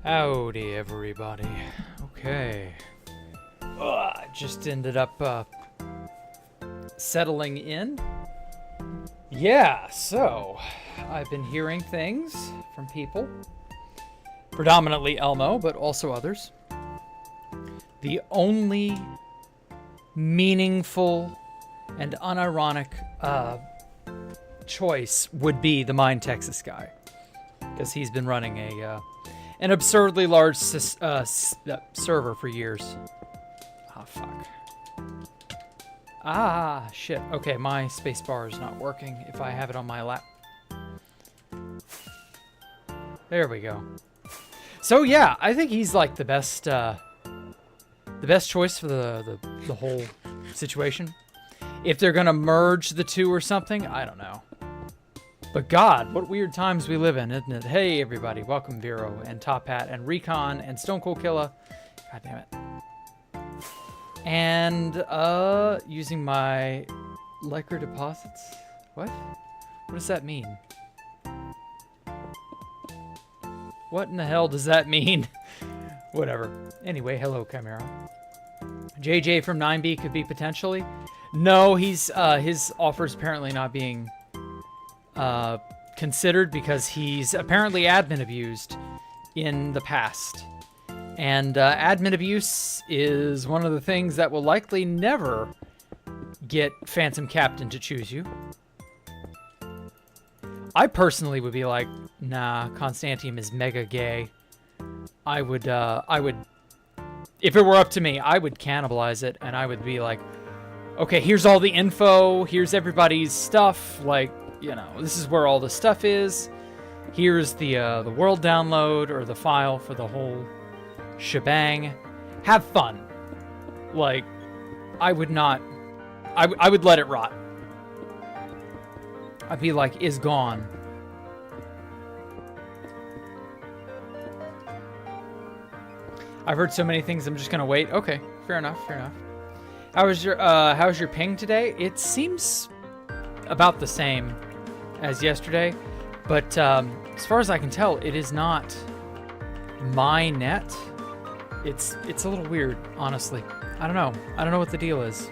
Howdy, everybody. Okay. Just ended up settling in. Yeah, so I've been hearing things from people, predominantly Elmo, but also others. The only meaningful and unironic choice would be the Mine Texas guy, because he's been running an absurdly large server for years. Oh, fuck. Ah, shit. Okay, my spacebar is not working if I have it on my lap. There we go. So yeah, I think he's like the best choice for the whole situation. If they're gonna merge the two or something, I don't know. But God, what weird times we live in, isn't it? Hey everybody, welcome Vero and Top Hat and Recon and Stone Cold Killa. God damn it. And using my Liker deposits. What? What does that mean? What in the hell does that mean? Whatever. Anyway, hello Chimera. JJ from 9B could be potentially. No, he's his offer's apparently not being considered because he's apparently admin abused in the past. And admin abuse is one of the things that will likely never get Phantom Captain to choose you. I personally would be like, nah, Constantium is mega gay. I would, if it were up to me, I would cannibalize it and I would be like, okay, here's all the info, here's everybody's stuff, like, you know, this is where all the stuff is. Here's the world download or the file for the whole shebang. Have fun. Like, I would not, I would let it rot. I'd be like, is gone. I've heard so many things, I'm just gonna wait. Okay, fair enough, fair enough. How's your ping today? It seems about the same as yesterday, but as far as I can tell, it is not my net. It's a little weird, honestly. I don't know. I don't know what the deal is.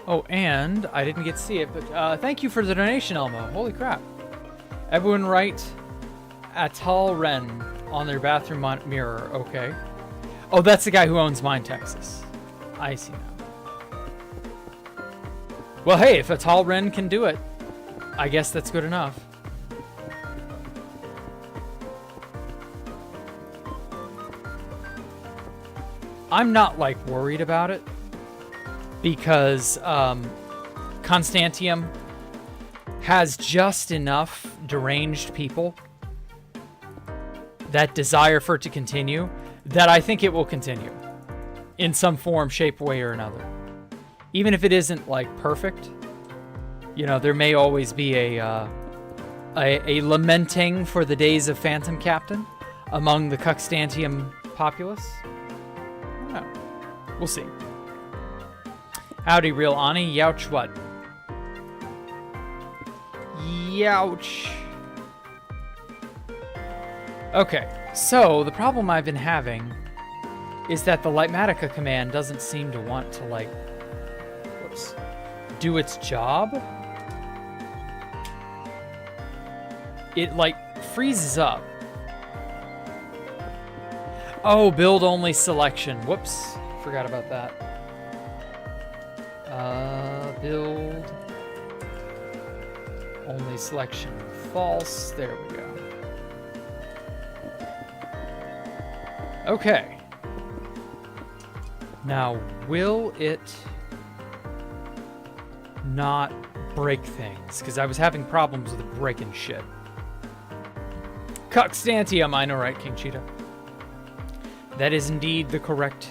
Oh, and I didn't get to see it, but thank you for the donation, Elmo. Holy crap. Everyone write Atal Ren on their bathroom mirror. Okay. Oh, that's the guy who owns Mine Texas. I see now. Well, hey, if Atal Ren can do it, I guess that's good enough. I'm not, like, worried about it because Constantium has just enough deranged people that desire for it to continue that I think it will continue in some form, shape, way, or another. Even if it isn't, like, perfect, you know, there may always be a lamenting for the days of Phantom Captain among the Cuckstantiam populace. I don't know. We'll see. Howdy, real Ani. Youch what? Youch. Okay, so the problem I've been having is that the Lightmatica command doesn't seem to want to, like, whoops, do its job. It, like, freezes up. Oh, build only selection. Whoops, forgot about that. Build only selection false. There we go. Okay. Now, will it not break things? Because I was having problems with breaking shit. Cuckstantiam, I know, right, King Cheetah? That is indeed the correct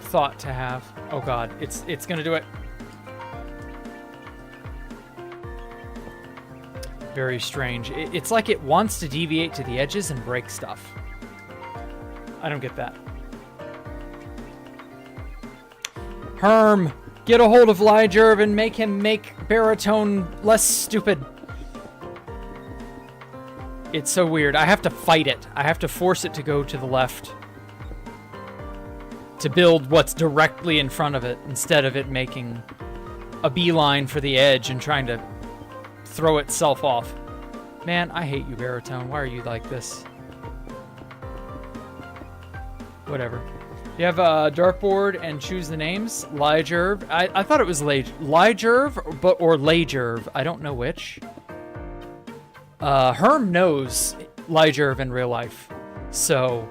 thought to have. Oh god, it's gonna do it. Very strange. It's like it wants to deviate to the edges and break stuff. I don't get that. Herm, Get a hold of Lyjerv and make him make baritone less stupid. It's so weird. I have to fight it. I have to force it to go to the left. To build what's directly in front of it, instead of it making a beeline for the edge and trying to throw itself off. Man, I hate you, baritone. Why are you like this? Whatever. You have a dartboard and choose the names. Lyjerv. I thought it was Lyjerv, or Lyjerv. I don't know which. Herm knows Lyjerv in real life, so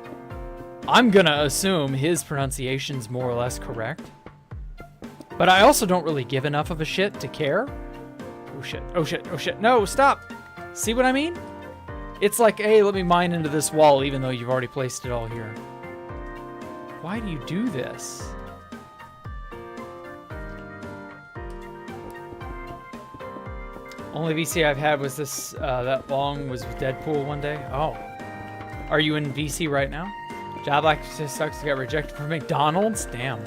I'm gonna assume his pronunciation's more or less correct. But I also don't really give enough of a shit to care. Oh shit, oh shit, oh shit. No, stop! See what I mean? It's like, hey, let me mine into this wall even though you've already placed it all here. Why do you do this? Only VC I've had was this, that long was with Deadpool one day. Oh. Are you in VC right now? Job like sucks to get rejected from McDonald's? Damn.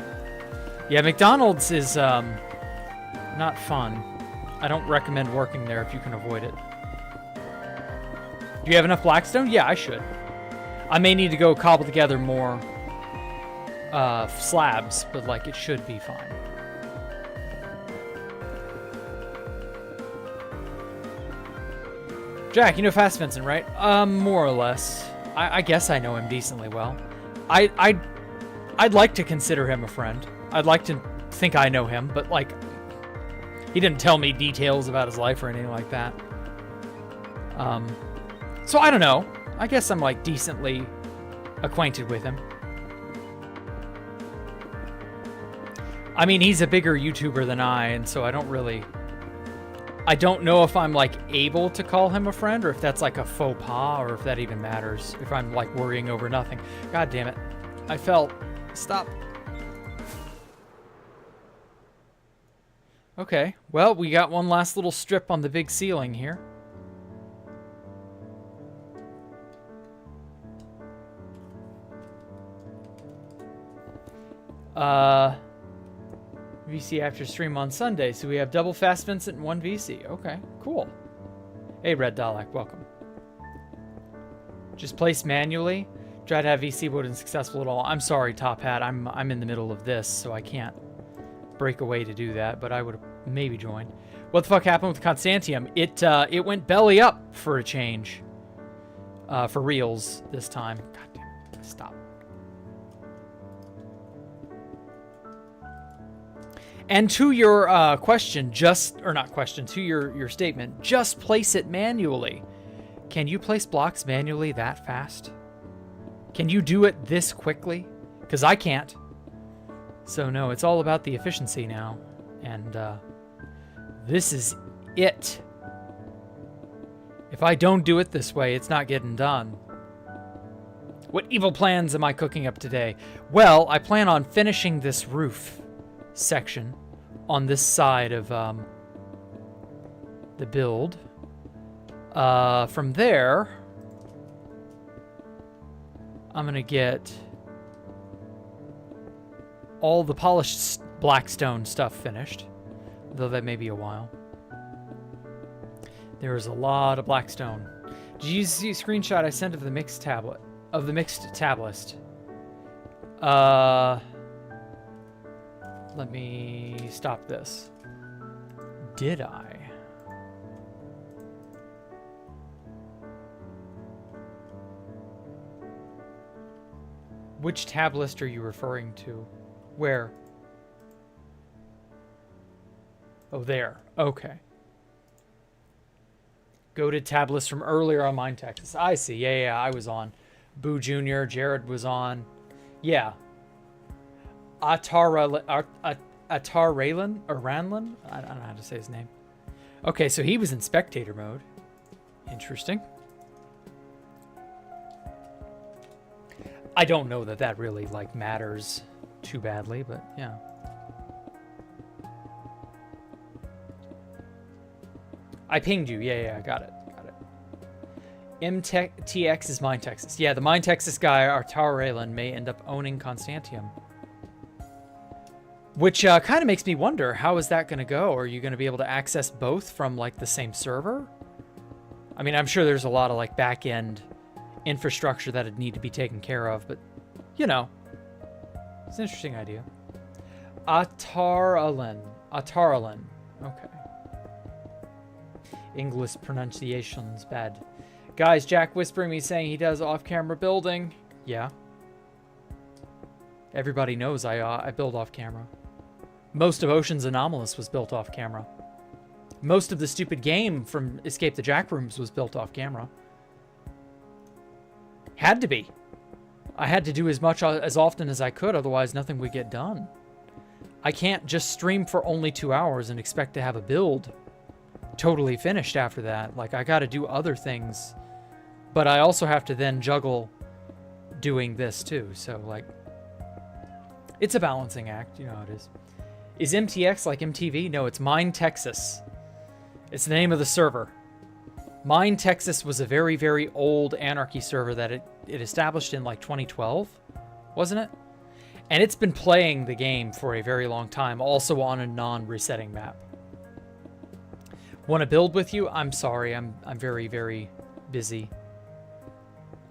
Yeah, McDonald's is, not fun. I don't recommend working there if you can avoid it. Do you have enough Blackstone? Yeah, I should. I may need to go cobble together more slabs, but like it should be fine. Jack, you know Fast Vincent, right? More or less. I guess I know him decently well. I'd like to consider him a friend. I'd like to think I know him, but like, he didn't tell me details about his life or anything like that. So I don't know. I guess I'm like decently acquainted with him. I mean, he's a bigger YouTuber than I, and so I don't know if I'm like able to call him a friend or if that's like a faux pas or if that even matters. If I'm like worrying over nothing. God damn it. I fell. Stop. Okay. Well, we got one last little strip on the big ceiling here. VC after stream on Sunday, so we have double Fast Vincent and one VC. Okay, cool. Hey, Red Dalek, welcome. Just place manually. Try to have VC, but wasn't successful at all. I'm sorry, Top Hat. I'm in the middle of this, so I can't break away to do that. But I would maybe join. What the fuck happened with Constantium? It went belly up for a change. For reals this time. God damn it! Stop. And to your question, to your statement, just place it manually. Can you place blocks manually that fast? Can you do it this quickly? Because I can't. So no, it's all about the efficiency now. And this is it. If I don't do it this way, it's not getting done. What evil plans am I cooking up today? Well, I plan on finishing this roof section on this side of the build. From there, I'm gonna get all the polished blackstone stuff finished, though that may be a while. There is a lot of blackstone. Did you see a screenshot I sent of the mixed tablet? Of the mixed tab list? Let me stop this. Did I? Which tab list are you referring to? Where? Oh, there. Okay. Go to tab list from earlier on Mine Texas. I see. Yeah, I was on. Boo Jr., Jared was on. Yeah. Atar Raylan or Ranlin? I don't know how to say his name. Okay, so he was in spectator mode. Interesting. I don't know that really like matters too badly, but yeah. I pinged you. Yeah, got it. MTX is Mine Texas. Yeah, the Mine Texas guy, Artar Raylan, may end up owning Constantium. Which kind of makes me wonder, how is that going to go? Are you going to be able to access both from like the same server? I mean, I'm sure there's a lot of like back-end infrastructure that'd need to be taken care of, but you know, it's an interesting idea. Ataralen. Okay. English pronunciation's bad. Guys, Jack whispering me saying he does off-camera building. Yeah. Everybody knows I build off-camera. Most of Ocean's Anomalous was built off-camera. Most of the stupid game from Escape the Jack Rooms was built off-camera. Had to be. I had to do as much as often as I could, otherwise nothing would get done. I can't just stream for only 2 hours and expect to have a build totally finished after that. Like, I gotta do other things, but I also have to then juggle doing this too. So, like, it's a balancing act, you know how it is. Is MTX like MTV? No, it's Mine Texas. It's the name of the server. Mine Texas was a very, very old Anarchy server that it established in like 2012, wasn't it? And it's been playing the game for a very long time, also on a non-resetting map. Want to build with you? I'm sorry, I'm very, very busy.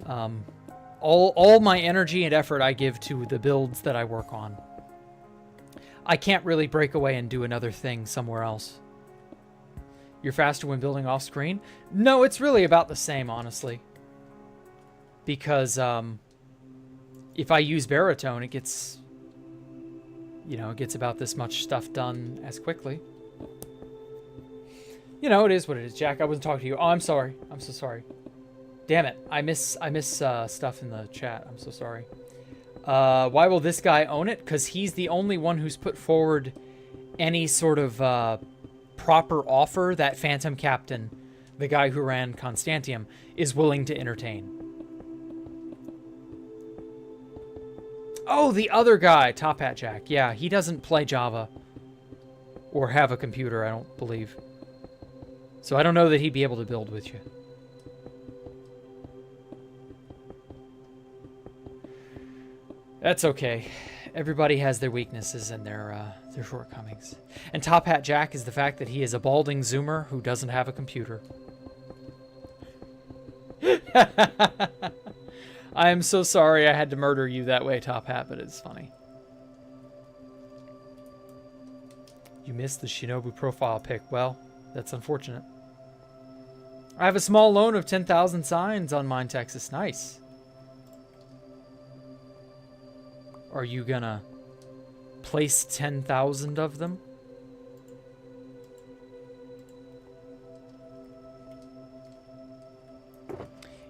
All my energy and effort I give to the builds that I work on. I can't really break away and do another thing somewhere else. You're faster when building off screen? No, it's really about the same, honestly. Because if I use baritone, it gets, you know, it gets about this much stuff done as quickly. You know, it is what it is. Jack, I wasn't talking to you. Oh, I'm sorry. I'm so sorry. Damn it. I miss stuff in the chat. I'm so sorry. Why will this guy own it? Because he's the only one who's put forward any sort of proper offer that Phantom Captain, the guy who ran Constantium, is willing to entertain. Oh, the other guy, Top Hat Jack. Yeah, he doesn't play Java or have a computer, I don't believe. So I don't know that he'd be able to build with you. That's okay. Everybody has their weaknesses and their shortcomings. And Top Hat Jack is the fact that he is a balding Zoomer who doesn't have a computer. I am so sorry I had to murder you that way, Top Hat, but it's funny. You missed the Shinobu profile pic. Well, that's unfortunate. I have a small loan of 10,000 signs on Mine Texas. Nice. Are you gonna place 10,000 of them?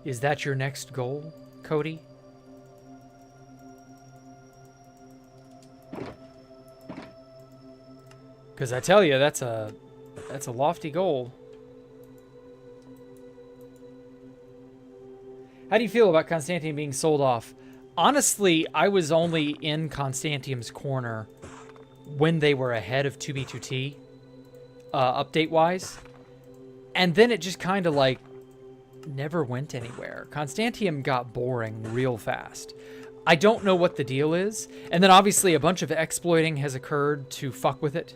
Is that your next goal, Cody? Because I tell you, that's a lofty goal. How do you feel about Constantium being sold off? Honestly, I was only in Constantium's corner when they were ahead of 2B2T, update-wise. And then it just kind of, like, never went anywhere. Constantium got boring real fast. I don't know what the deal is. And then, obviously, a bunch of exploiting has occurred to fuck with it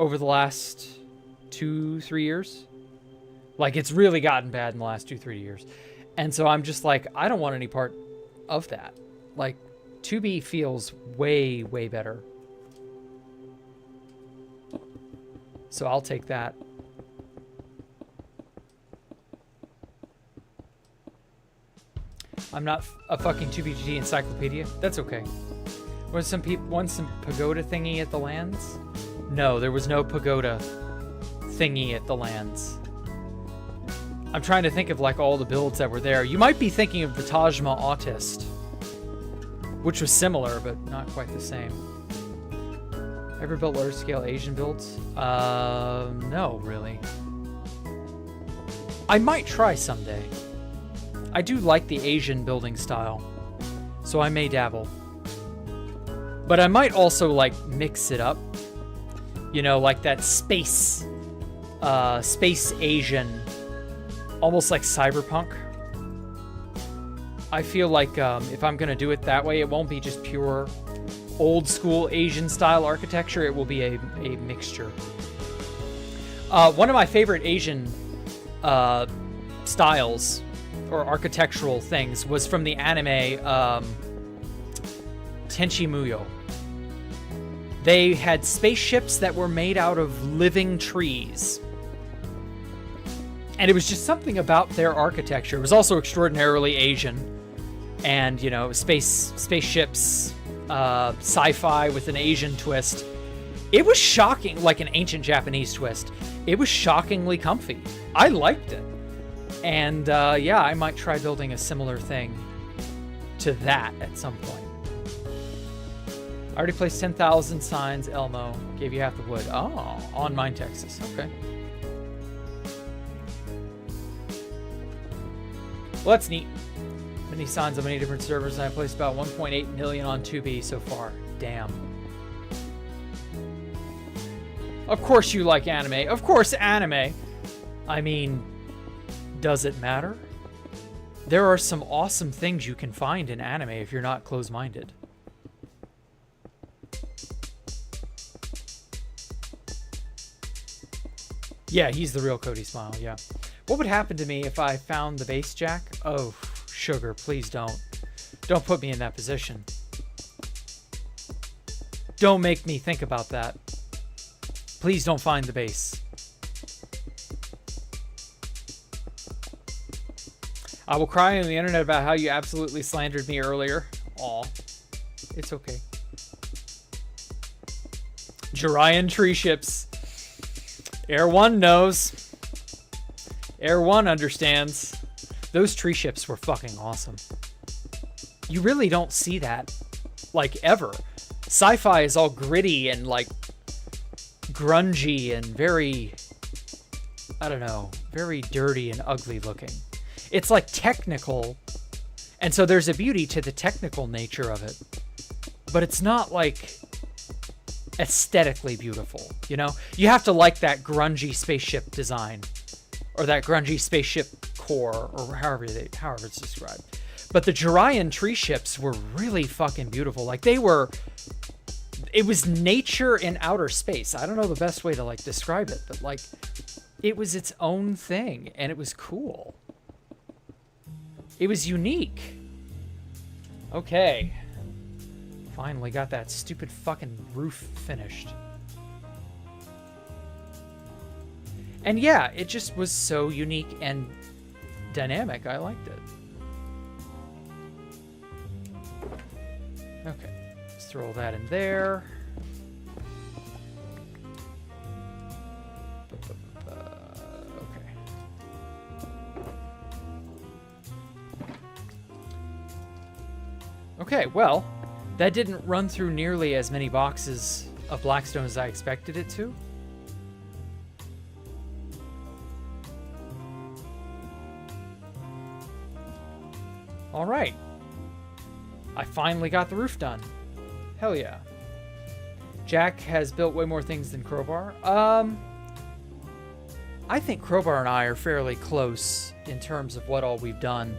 over the last 2-3 years. Like, it's really gotten bad in the last 2-3 years. And so I'm just like, I don't want any part of that. Like, 2B feels way, way better. So I'll take that. I'm not a fucking 2BGT encyclopedia. That's okay. Was some people want some pagoda thingy at the lands? No, there was no pagoda thingy at the lands. I'm trying to think of like all the builds that were there. You might be thinking of the Tajma Autist, which was similar, but not quite the same. Ever built large scale Asian builds? No, really. I might try someday. I do like the Asian building style, so I may dabble. But I might also like mix it up. You know, like that space Asian, almost like cyberpunk. I feel like if I'm gonna do it that way, it won't be just pure old school Asian style architecture. It will be a mixture. One of my favorite Asian styles or architectural things was from the anime Tenchi Muyo. They had spaceships that were made out of living trees. And it was just something about their architecture. It was also extraordinarily Asian. And, you know, spaceships, sci-fi with an Asian twist. It was shocking, like an ancient Japanese twist. It was shockingly comfy. I liked it. And, yeah, I might try building a similar thing to that at some point. I already placed 10,000 signs, Elmo. Gave you half the wood. Oh, on Mine, Texas. Okay. Well, that's neat. Many signs on many different servers, and I placed about 1.8 million on 2B so far. Damn. Of course you like anime. Of course anime. I mean, does it matter? There are some awesome things you can find in anime if you're not close-minded. Yeah, he's the real Cody Smile, yeah. What would happen to me if I found the base, Jack? Oh, sugar, please don't. Don't put me in that position. Don't make me think about that. Please don't find the base. I will cry on the internet about how you absolutely slandered me earlier. Aw, it's okay. Jirayan tree ships. Air 1 knows. Air 1 understands. Those tree ships were fucking awesome. You really don't see that, like, ever. Sci-fi is all gritty and, like, grungy and very, I don't know, very dirty and ugly looking. It's, like, technical, and so there's a beauty to the technical nature of it. But it's not, like, aesthetically beautiful, you know? You have to like that grungy spaceship design, or that grungy spaceship core, or however it's described. But the Jirayan tree ships were really fucking beautiful. Like, they were, it was nature in outer space. I don't know the best way to, like, describe it, but, like, it was its own thing, and it was cool. It was unique. Okay. Finally got that stupid fucking roof finished. And yeah, it just was so unique and dynamic. I liked it. Okay, let's throw all that in there. Okay. Okay, well, that didn't run through nearly as many boxes of Blackstone as I expected it to. All right. I finally got the roof done. Hell yeah. Jack has built way more things than Crowbar. I think Crowbar and I are fairly close in terms of what all we've done.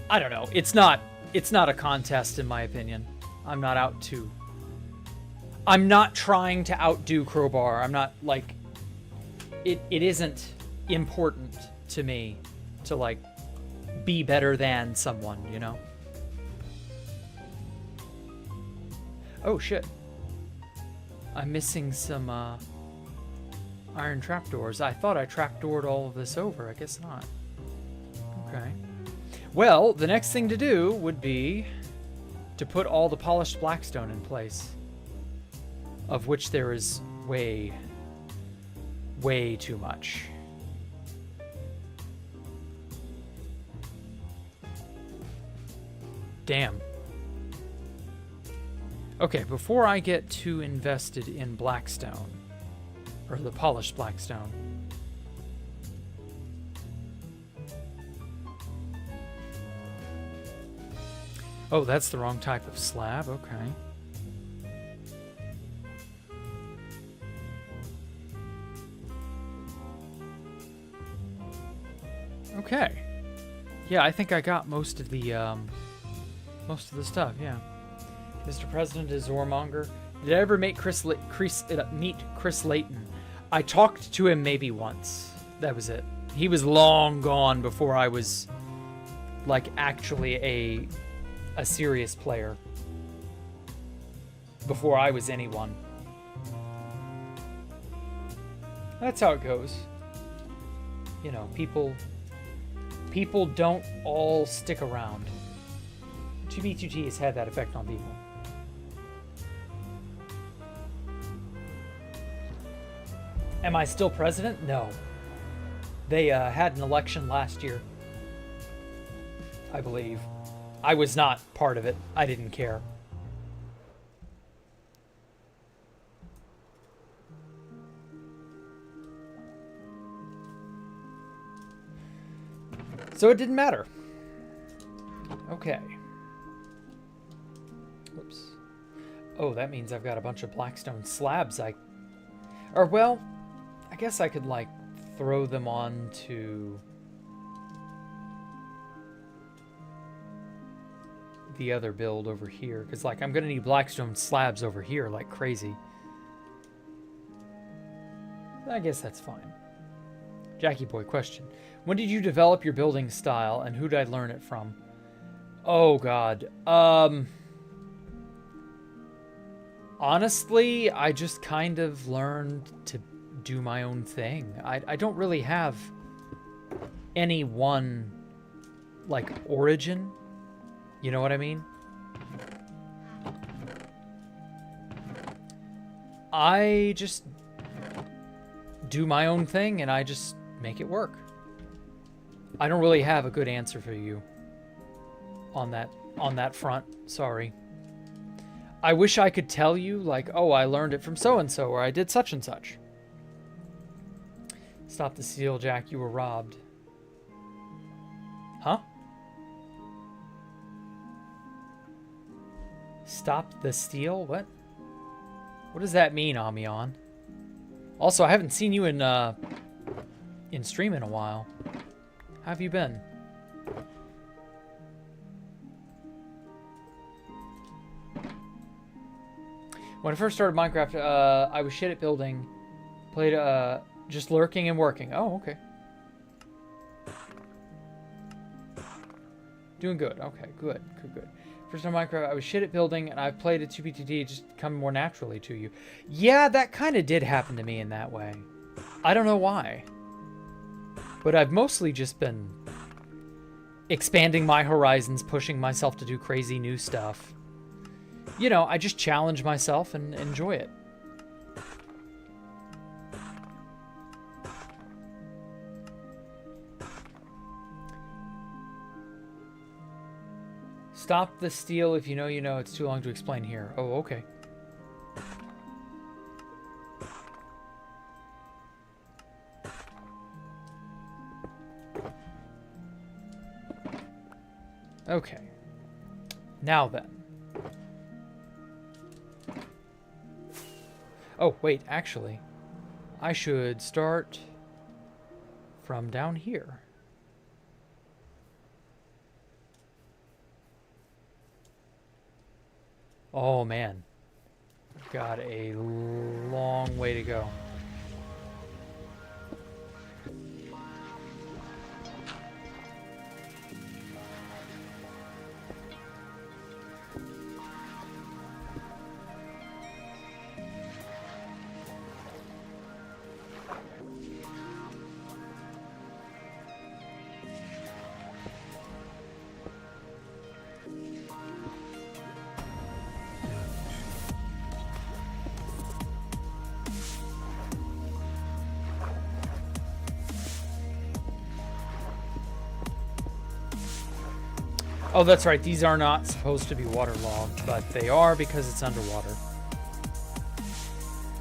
I don't know. It's not a contest in my opinion. I'm not trying to outdo Crowbar. I'm not like it isn't important to me to like be better than someone, you know? Oh shit. I'm missing some iron trapdoors. I thought I trapdoored all of this over. I guess not. Okay. Well, the next thing to do would be to put all the polished blackstone in place, of which there is way, way too much. Damn. Okay, before I get too invested in blackstone, or the polished blackstone, oh, that's the wrong type of slab. Okay. Okay. Yeah, I think I got most of the Most of the stuff, yeah. Mr. President is Zormonger. Did I ever meet Chris Layton? I talked to him maybe once. That was it. He was long gone before I was, like, actually a serious player. Before I was anyone. That's how it goes. You know, people don't all stick around. 2B2T has had that effect on people. Am I still president? No. They had an election last year, I believe. I was not part of it. I didn't care. So it didn't matter. Okay. Whoops. Oh, that means I've got a bunch of blackstone slabs. Or, well, I guess I could, like, throw them onto the other build over here. Because, like, I'm going to need blackstone slabs over here like crazy. I guess that's fine. Jackie Boy question. When did you develop your building style, and who did I learn it from? Oh, God. Honestly, I just kind of learned to do my own thing. I don't really have any one, like, origin. You know what I mean? I just do my own thing, and I just make it work. I don't really have a good answer for you on that front. Sorry. I wish I could tell you, like, oh, I learned it from so-and-so, or I did such and such. Stop the steal, Jack. You were robbed. Huh? Stop the steal? What? What does that mean, Amion? Also, I haven't seen you in stream in a while. How have you been? When I first started Minecraft, I was shit at building. Played, just lurking and working. Oh, okay. Doing good. Okay, good. First time Minecraft, I was shit at building, and I've played at 2B2D, just coming more naturally to you. Yeah, that kind of did happen to me in that way. I don't know why. But I've mostly just been expanding my horizons, pushing myself to do crazy new stuff. You know, I just challenge myself and enjoy it. Stop the steal if you know you know. It's too long to explain here. Oh, okay. Okay. Now then. Oh, wait, actually, I should start from down here. Oh, man. I've got a long way to go. Oh, that's right. These are not supposed to be waterlogged, but they are because it's underwater.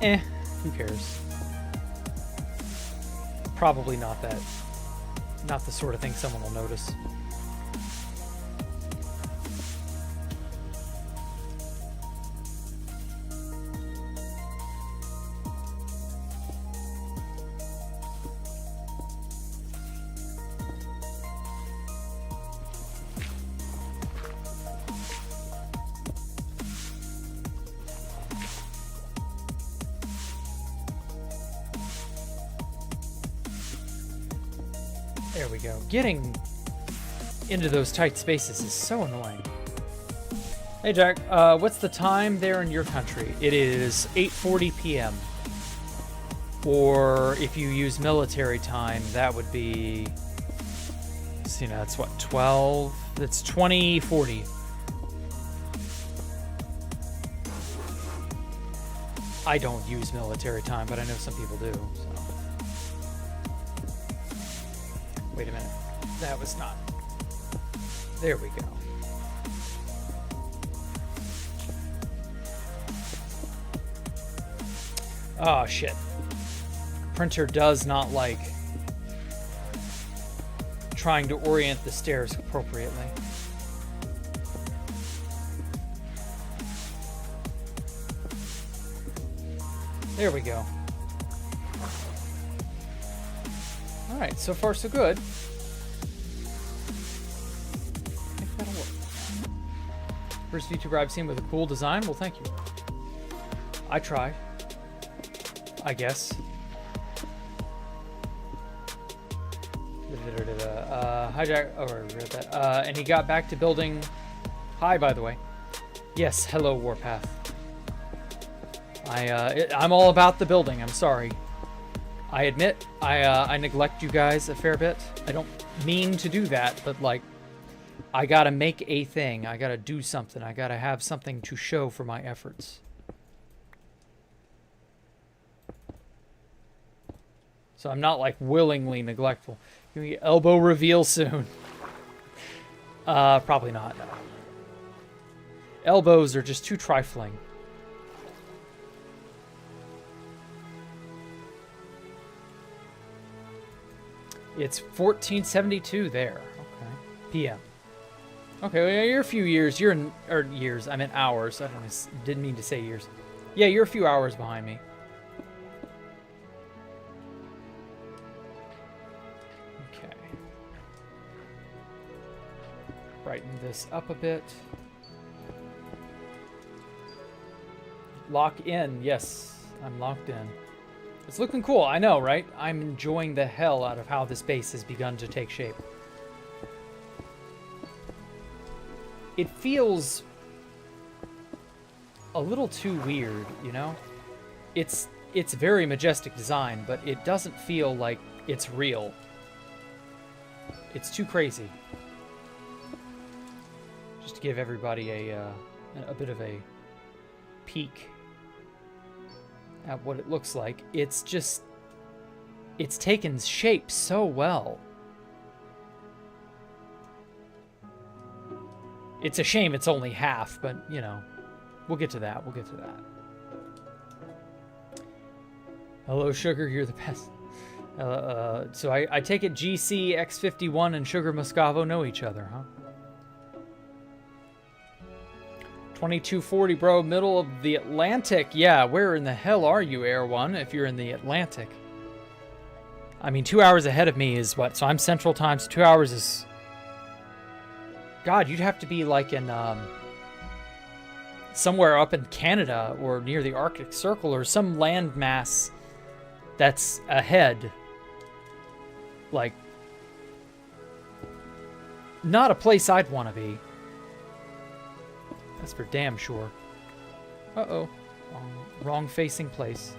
Who cares? Probably not the sort of thing someone will notice. There we go. Getting into those tight spaces is so annoying. Hey Jack, what's the time there in your country? It is 8:40 p.m. Or if you use military time, that would be, see, now that's what, 12? That's 2040. I don't use military time, but I know some people do. So. Wait a minute. That was not. There we go. Oh, shit. Printer does not like trying to orient the stairs appropriately. There we go. All right, so far so good. I think that'll work. First VTuber I've seen with a cool design. Well, thank you. I tried. I guess. Hi Jack. Oh, I read that. And he got back to building. Hi, by the way. Yes, hello Warpath. I'm all about the building. I'm sorry. I admit I neglect you guys a fair bit. I don't mean to do that, but like, I gotta make a thing. I gotta do something. I gotta have something to show for my efforts. So I'm not like willingly neglectful. Give me elbow reveal soon. Probably not. No. Elbows are just too trifling. It's 1472 there. Okay. PM. Okay, well, yeah, you're a few years. You're in, or years. I meant hours. Didn't mean to say years. Yeah, you're a few hours behind me. Okay. Brighten this up a bit. Lock in. Yes, I'm locked in. It's looking cool, I know, right? I'm enjoying the hell out of how this base has begun to take shape. It feels a little too weird, you know? It's very majestic design, but it doesn't feel like it's real. It's too crazy. Just to give everybody a bit of a peek at what it looks like. It's taken shape so well. It's a shame it's only half, but you know, we'll get to that. We'll get to that. Hello, Sugar, you're the best. So I take it GC X51 and Sugar Moscavo know each other, huh? 2240, bro, middle of the Atlantic. Yeah, where in the hell are you, Air One, if you're in the Atlantic? I mean, 2 hours ahead of me is what? So I'm Central Time, so 2 hours is... God, you'd have to be like in, somewhere up in Canada or near the Arctic Circle or some landmass that's ahead. Like, not a place I'd want to be. That's for damn sure. Uh-oh. Wrong facing place.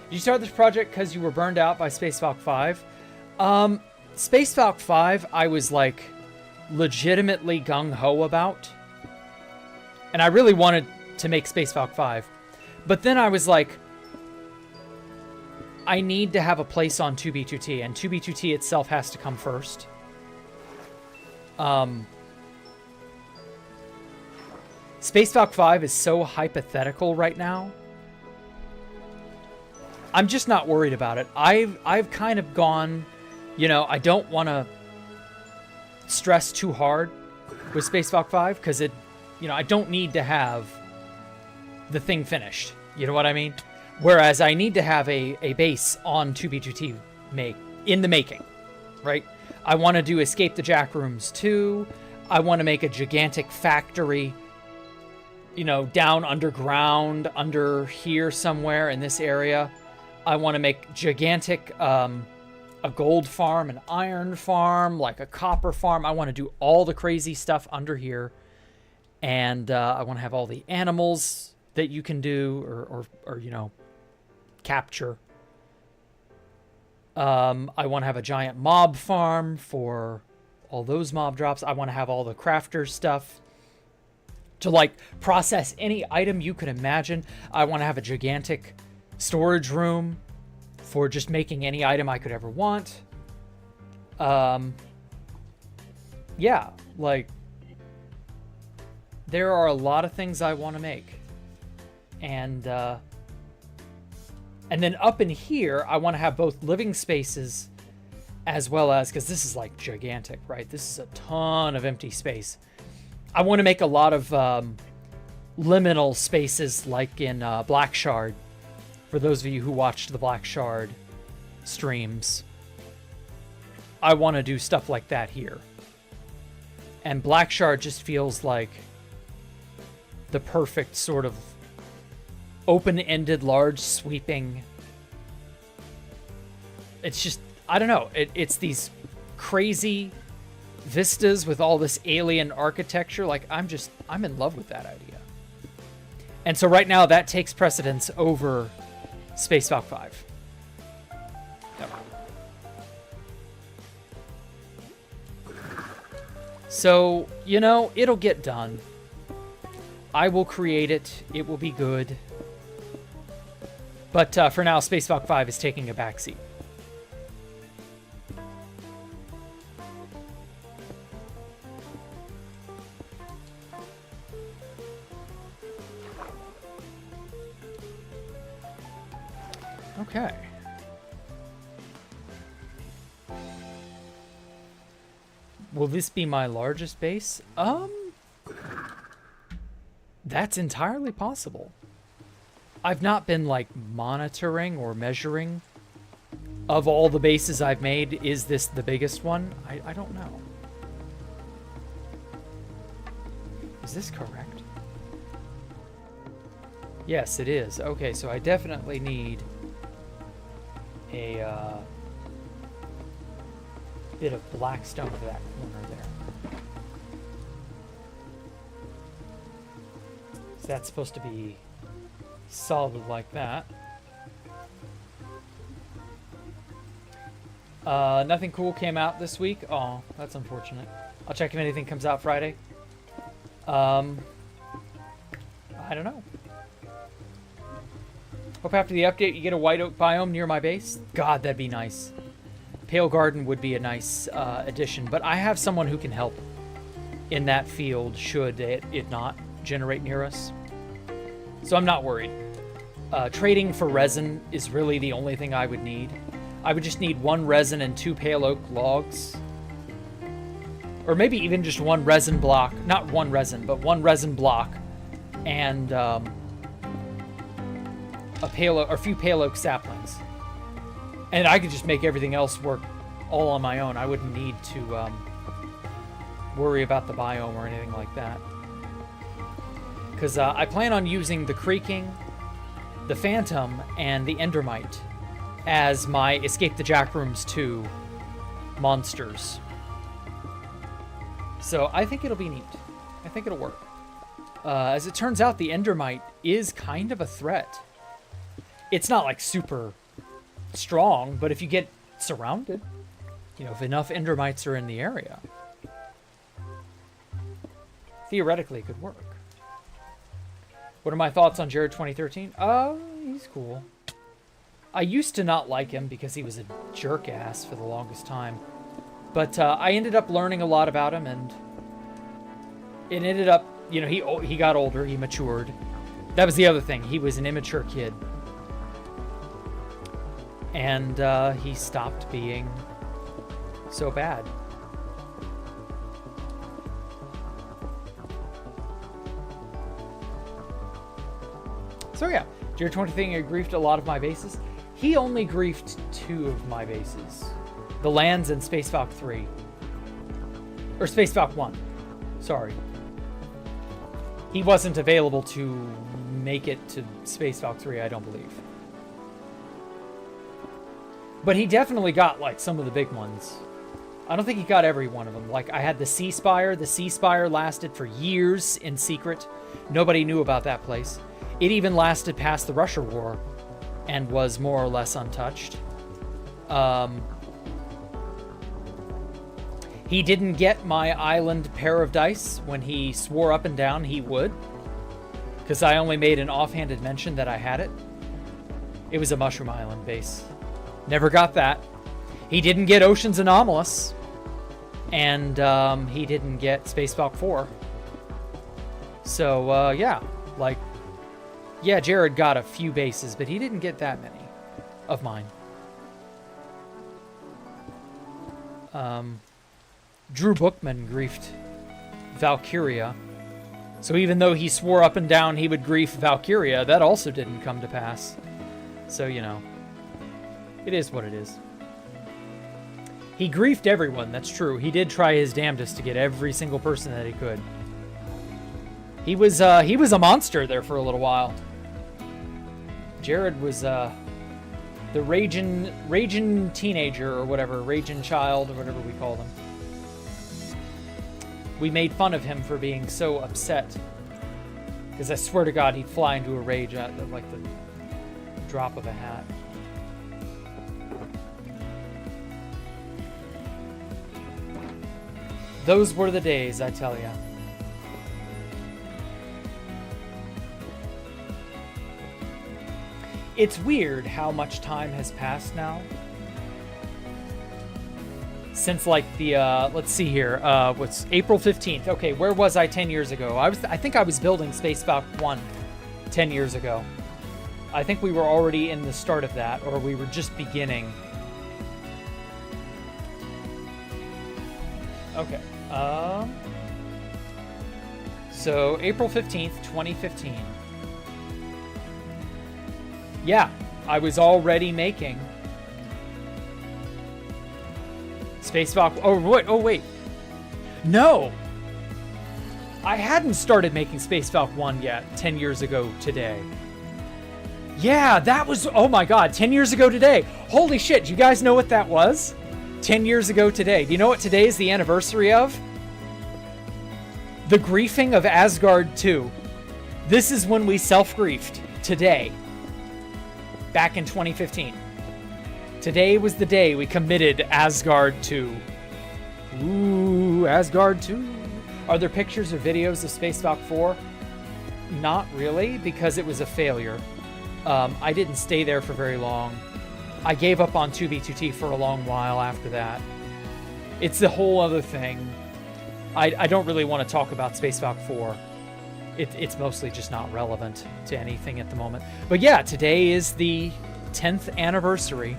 Did you start this project because you were burned out by Space Valk 5? Space Valk 5, I was like legitimately gung-ho about. And I really wanted to make Space Valk 5. But then I was like, I need to have a place on 2B2T, and 2B2T itself has to come first. Space Valk 5 is so hypothetical right now. I'm just not worried about it. I've kind of gone, you know, I don't want to stress too hard with Space Valk 5 because it, you know, I don't need to have the thing finished. You know what I mean? Whereas I need to have a base on 2B2T in the making, right? I want to do Escape the Jack Rooms 2. I want to make a gigantic factory, you know, down underground, under here somewhere in this area. I want to make gigantic, a gold farm, an iron farm, like a copper farm. I want to do all the crazy stuff under here. And I want to have all the animals that you can do or you know, capture. I want to have a giant mob farm for all those mob drops. I want to have all the crafter stuff to like process any item you could imagine. I want to have a gigantic storage room for just making any item I could ever want. Yeah, like there are a lot of things I want to make. And then up in here, I want to have both living spaces as well as, because this is like gigantic, right? This is a ton of empty space. I want to make a lot of liminal spaces like in Black Shard. For those of you who watched the Black Shard streams, I want to do stuff like that here. And Black Shard just feels like the perfect sort of open-ended, large, sweeping. It's just, I don't know. It's these crazy vistas with all this alien architecture. Like, I'm in love with that idea. And so right now that takes precedence over Space Valk 5. Yep. So, you know, it'll get done. I will create it. It will be good. But for now, Space Valk 5 is taking a backseat. Okay. Will this be my largest base? That's entirely possible. I've not been like monitoring or measuring. Of all the bases I've made, is this the biggest one? I don't know. Is this correct? Yes, it is. Okay, so I definitely need a bit of black stone for that corner there. So that's supposed to be solid like that. Nothing cool came out this week. Oh, that's unfortunate. I'll check if anything comes out Friday. I don't know. Hope after the update you get a white oak biome near my base. God, that'd be nice. Pale Garden would be a nice addition, but I have someone who can help in that field should it not generate near us. So I'm not worried. Trading for resin is really the only thing I would need. I would just need 1 resin and 2 pale oak logs. Or maybe even just 1 resin block. Not 1 resin, but 1 resin block. And a few pale oak saplings. And I could just make everything else work all on my own. I wouldn't need to worry about the biome or anything like that. Because I plan on using the Creaking, the Phantom, and the Endermite as my Escape the Jackrooms 2 monsters. So I think it'll be neat. I think it'll work. As it turns out, the Endermite is kind of a threat. It's not like super strong, but if you get surrounded, you know, if enough Endermites are in the area, theoretically it could work. What are my thoughts on Jared 2013? He's cool. I used to not like him because he was a jerk ass for the longest time. But I ended up learning a lot about him, and it ended up, you know, he got older, he matured. That was the other thing. He was an immature kid. And he stopped being so bad. So yeah, Jared 2013 griefed a lot of my bases. He only griefed 2 of my bases. The lands and Space Valk 3. Or Space Valk 1. Sorry. He wasn't available to make it to Space Valk 3, I don't believe. But he definitely got, like, some of the big ones. I don't think he got every one of them. Like, I had the Sea Spire. The Sea Spire lasted for years in secret. Nobody knew about that place. It even lasted past the Russia War and was more or less untouched. He didn't get my island pair of dice when he swore up and down he would, because I only made an offhanded mention that I had it. It was a Mushroom Island base. Never got that. He didn't get Ocean's Anomalous, and he didn't get Space Valk 4. So, yeah, like, yeah, Jared got a few bases, but he didn't get that many of mine. Drew Bookman griefed Valkyria. So even though he swore up and down he would grief Valkyria, that also didn't come to pass. So, you know, it is what it is. He griefed everyone, that's true. He did try his damnedest to get every single person that he could. He was a monster there for a little while. Jared was the raging teenager or whatever, raging child or whatever we call them. We made fun of him for being so upset, because I swear to God he'd fly into a rage at like the drop of a hat. Those were the days, I tell ya. It's weird how much time has passed now. Since like the, let's see here, what's April 15th. Okay, where was I 10 years ago? I think I was building Space Valk 1 10 years ago. I think we were already in the start of that, or we were just beginning. Okay, so April 15th, 2015. Yeah, I was already making Space Valk. Oh wait. No! I hadn't started making Space Valk 1 yet 10 years ago today. Yeah, that was, oh my God, 10 years ago today. Holy shit, do you guys know what that was? 10 years ago today. Do you know what today is the anniversary of? The griefing of Asgard 2. This is when we self-griefed. Today. Back in 2015. Today was the day we committed Asgard 2. Ooh, Asgard 2. Are there pictures or videos of Space Valk 4? Not really, because it was a failure. I didn't stay there for very long. I gave up on 2B2T for a long while after that. It's a whole other thing. I don't really want to talk about Space Valk 4. It's mostly just not relevant to anything at the moment. But yeah, today is the 10th anniversary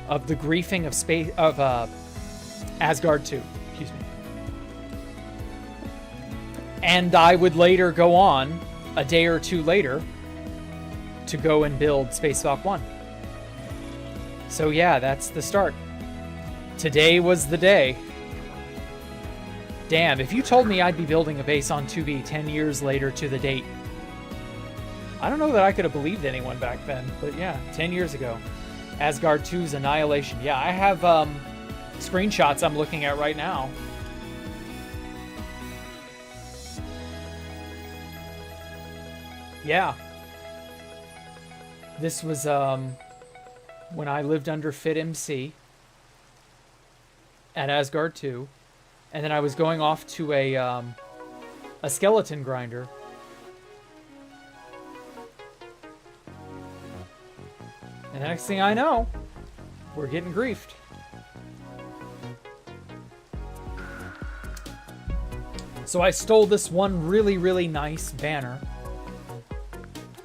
of the griefing of Asgard 2. Excuse me. And I would later go on, a day or two later, to go and build Space Valk 1. So yeah, that's the start. Today was the day. Damn, if you told me I'd be building a base on 2B 10 years later to the date, I don't know that I could have believed anyone back then, but yeah, 10 years ago. Asgard 2's Annihilation. Yeah, I have screenshots I'm looking at right now. Yeah. This was when I lived under FitMC at Asgard 2. And then I was going off to a skeleton grinder. And the next thing I know, we're getting griefed. So I stole this one really, really nice banner.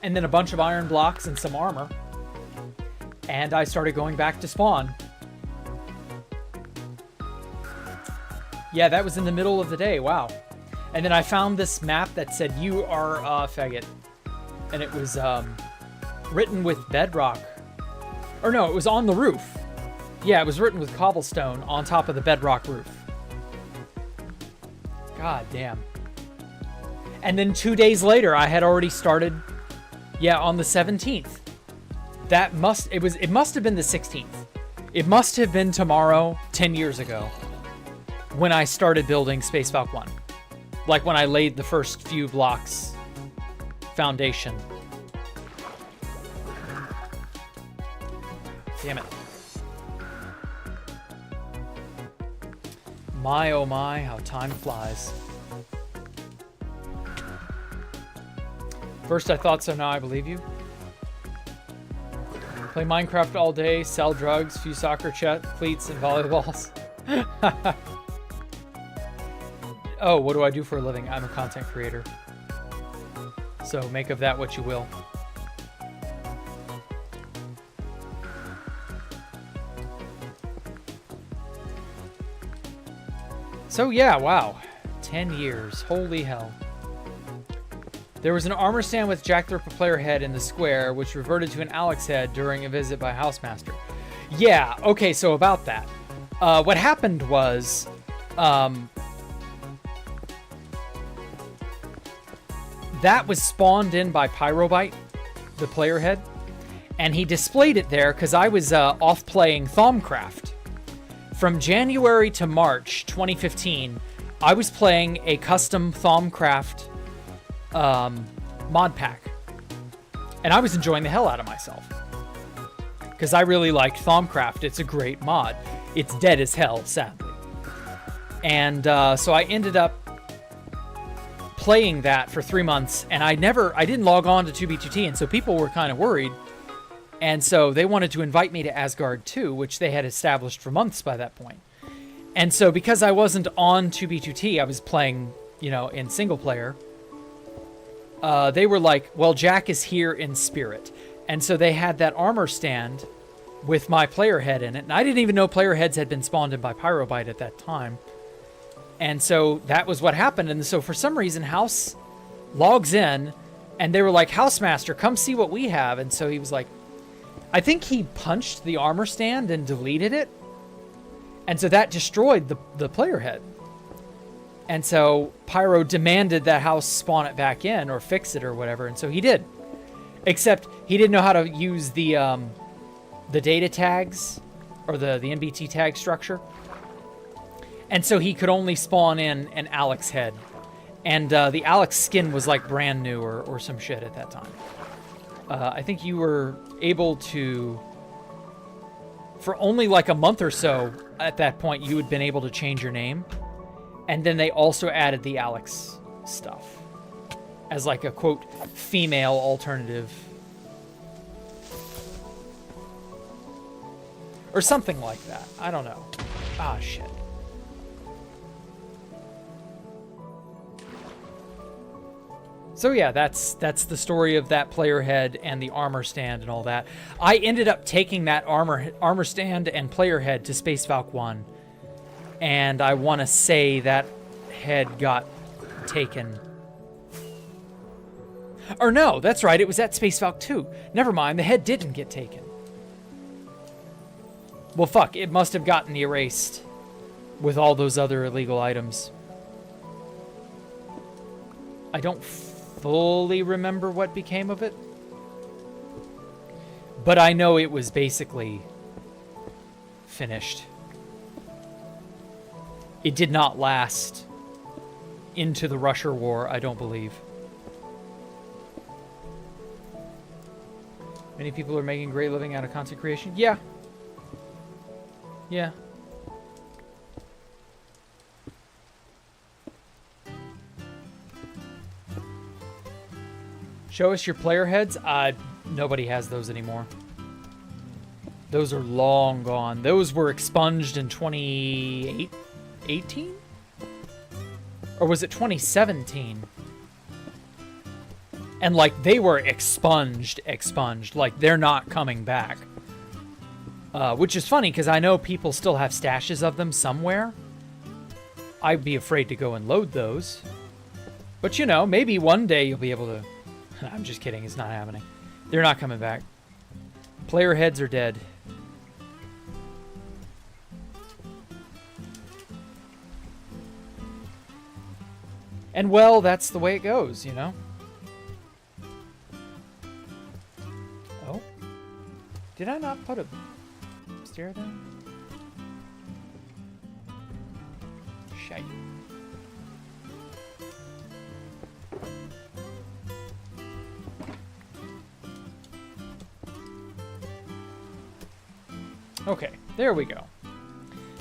And then a bunch of iron blocks and some armor. And I started going back to spawn. Yeah, that was in the middle of the day. Wow. And then I found this map that said, "You are a faggot." And it was written with bedrock. Or no, it was on the roof. Yeah, it was written with cobblestone on top of the bedrock roof. God damn. And then 2 days later, I had already started, yeah, on the 17th. It must have been the 16th. It must have been tomorrow 10 years ago when I started building Space Valk 1. Like when I laid the first few blocks foundation. Damn it. My oh my, how time flies. First I thought so, now I believe you. Play Minecraft all day, sell drugs, few soccer cleats and volleyballs. Oh, what do I do for a living? I'm a content creator. So make of that what you will. So yeah, wow. 10 years. Holy hell. There was an armor stand with Jacktherippa player head in the square, which reverted to an Alex head during a visit by Housemaster. Yeah, okay, so about that. What happened was... that was spawned in by Pyrobite, the player head, and he displayed it there because I was off playing Thaumcraft. From January to March 2015, I was playing a custom Thaumcraft mod pack, and I was enjoying the hell out of myself because I really liked Thaumcraft. It's a great mod. It's dead as hell, sadly. And so I ended up playing that for 3 months, and I didn't log on to 2B2T, and so people were kind of worried. And so they wanted to invite me to Asgard 2, which they had established for months by that point. And so because I wasn't on 2B2T, I was playing, you know, in single player. They were like, well, Jack is here in spirit. And so they had that armor stand with my player head in it. And I didn't even know player heads had been spawned in by Pyrobite at that time. And so that was what happened. And so for some reason, House logs in, and they were like, Housemaster, come see what we have. And so he was like, I think he punched the armor stand and deleted it. And so that destroyed the player head. And so Pyro demanded that House spawn it back in or fix it or whatever. And so he did. Except he didn't know how to use the data tags or the NBT tag structure. And so he could only spawn in an Alex head. And the Alex skin was like brand new or some shit at that time. I think you were able to, for only like a month or so at that point, you had been able to change your name. And then they also added the Alex stuff as like a, quote, female alternative. Or something like that. I don't know. Ah, shit. So yeah, that's the story of that player head and the armor stand and all that. I ended up taking that armor stand and player head to Space Valk 1. And I want to say that head got taken. Or no, that's right, it was at Space Valk 2. Never mind, the head didn't get taken. Well, fuck, it must have gotten erased with all those other illegal items. I don't fully remember what became of it. But I know it was basically finished. It did not last into the Russia War, I don't believe. Many people are making a great living out of content creation. Yeah. Yeah. Show us your player heads. Nobody has those anymore. Those are long gone. Those were expunged in 2018? Or was it 2017? And like they were expunged. Like they're not coming back. Which is funny because I know people still have stashes of them somewhere. I'd be afraid to go and load those. But you know, maybe one day you'll be able to... I'm just kidding, it's not happening. They're not coming back. Player heads are dead. And well, that's the way it goes, you know? Oh? Did I not put a Stare then? Shite. Okay, there we go.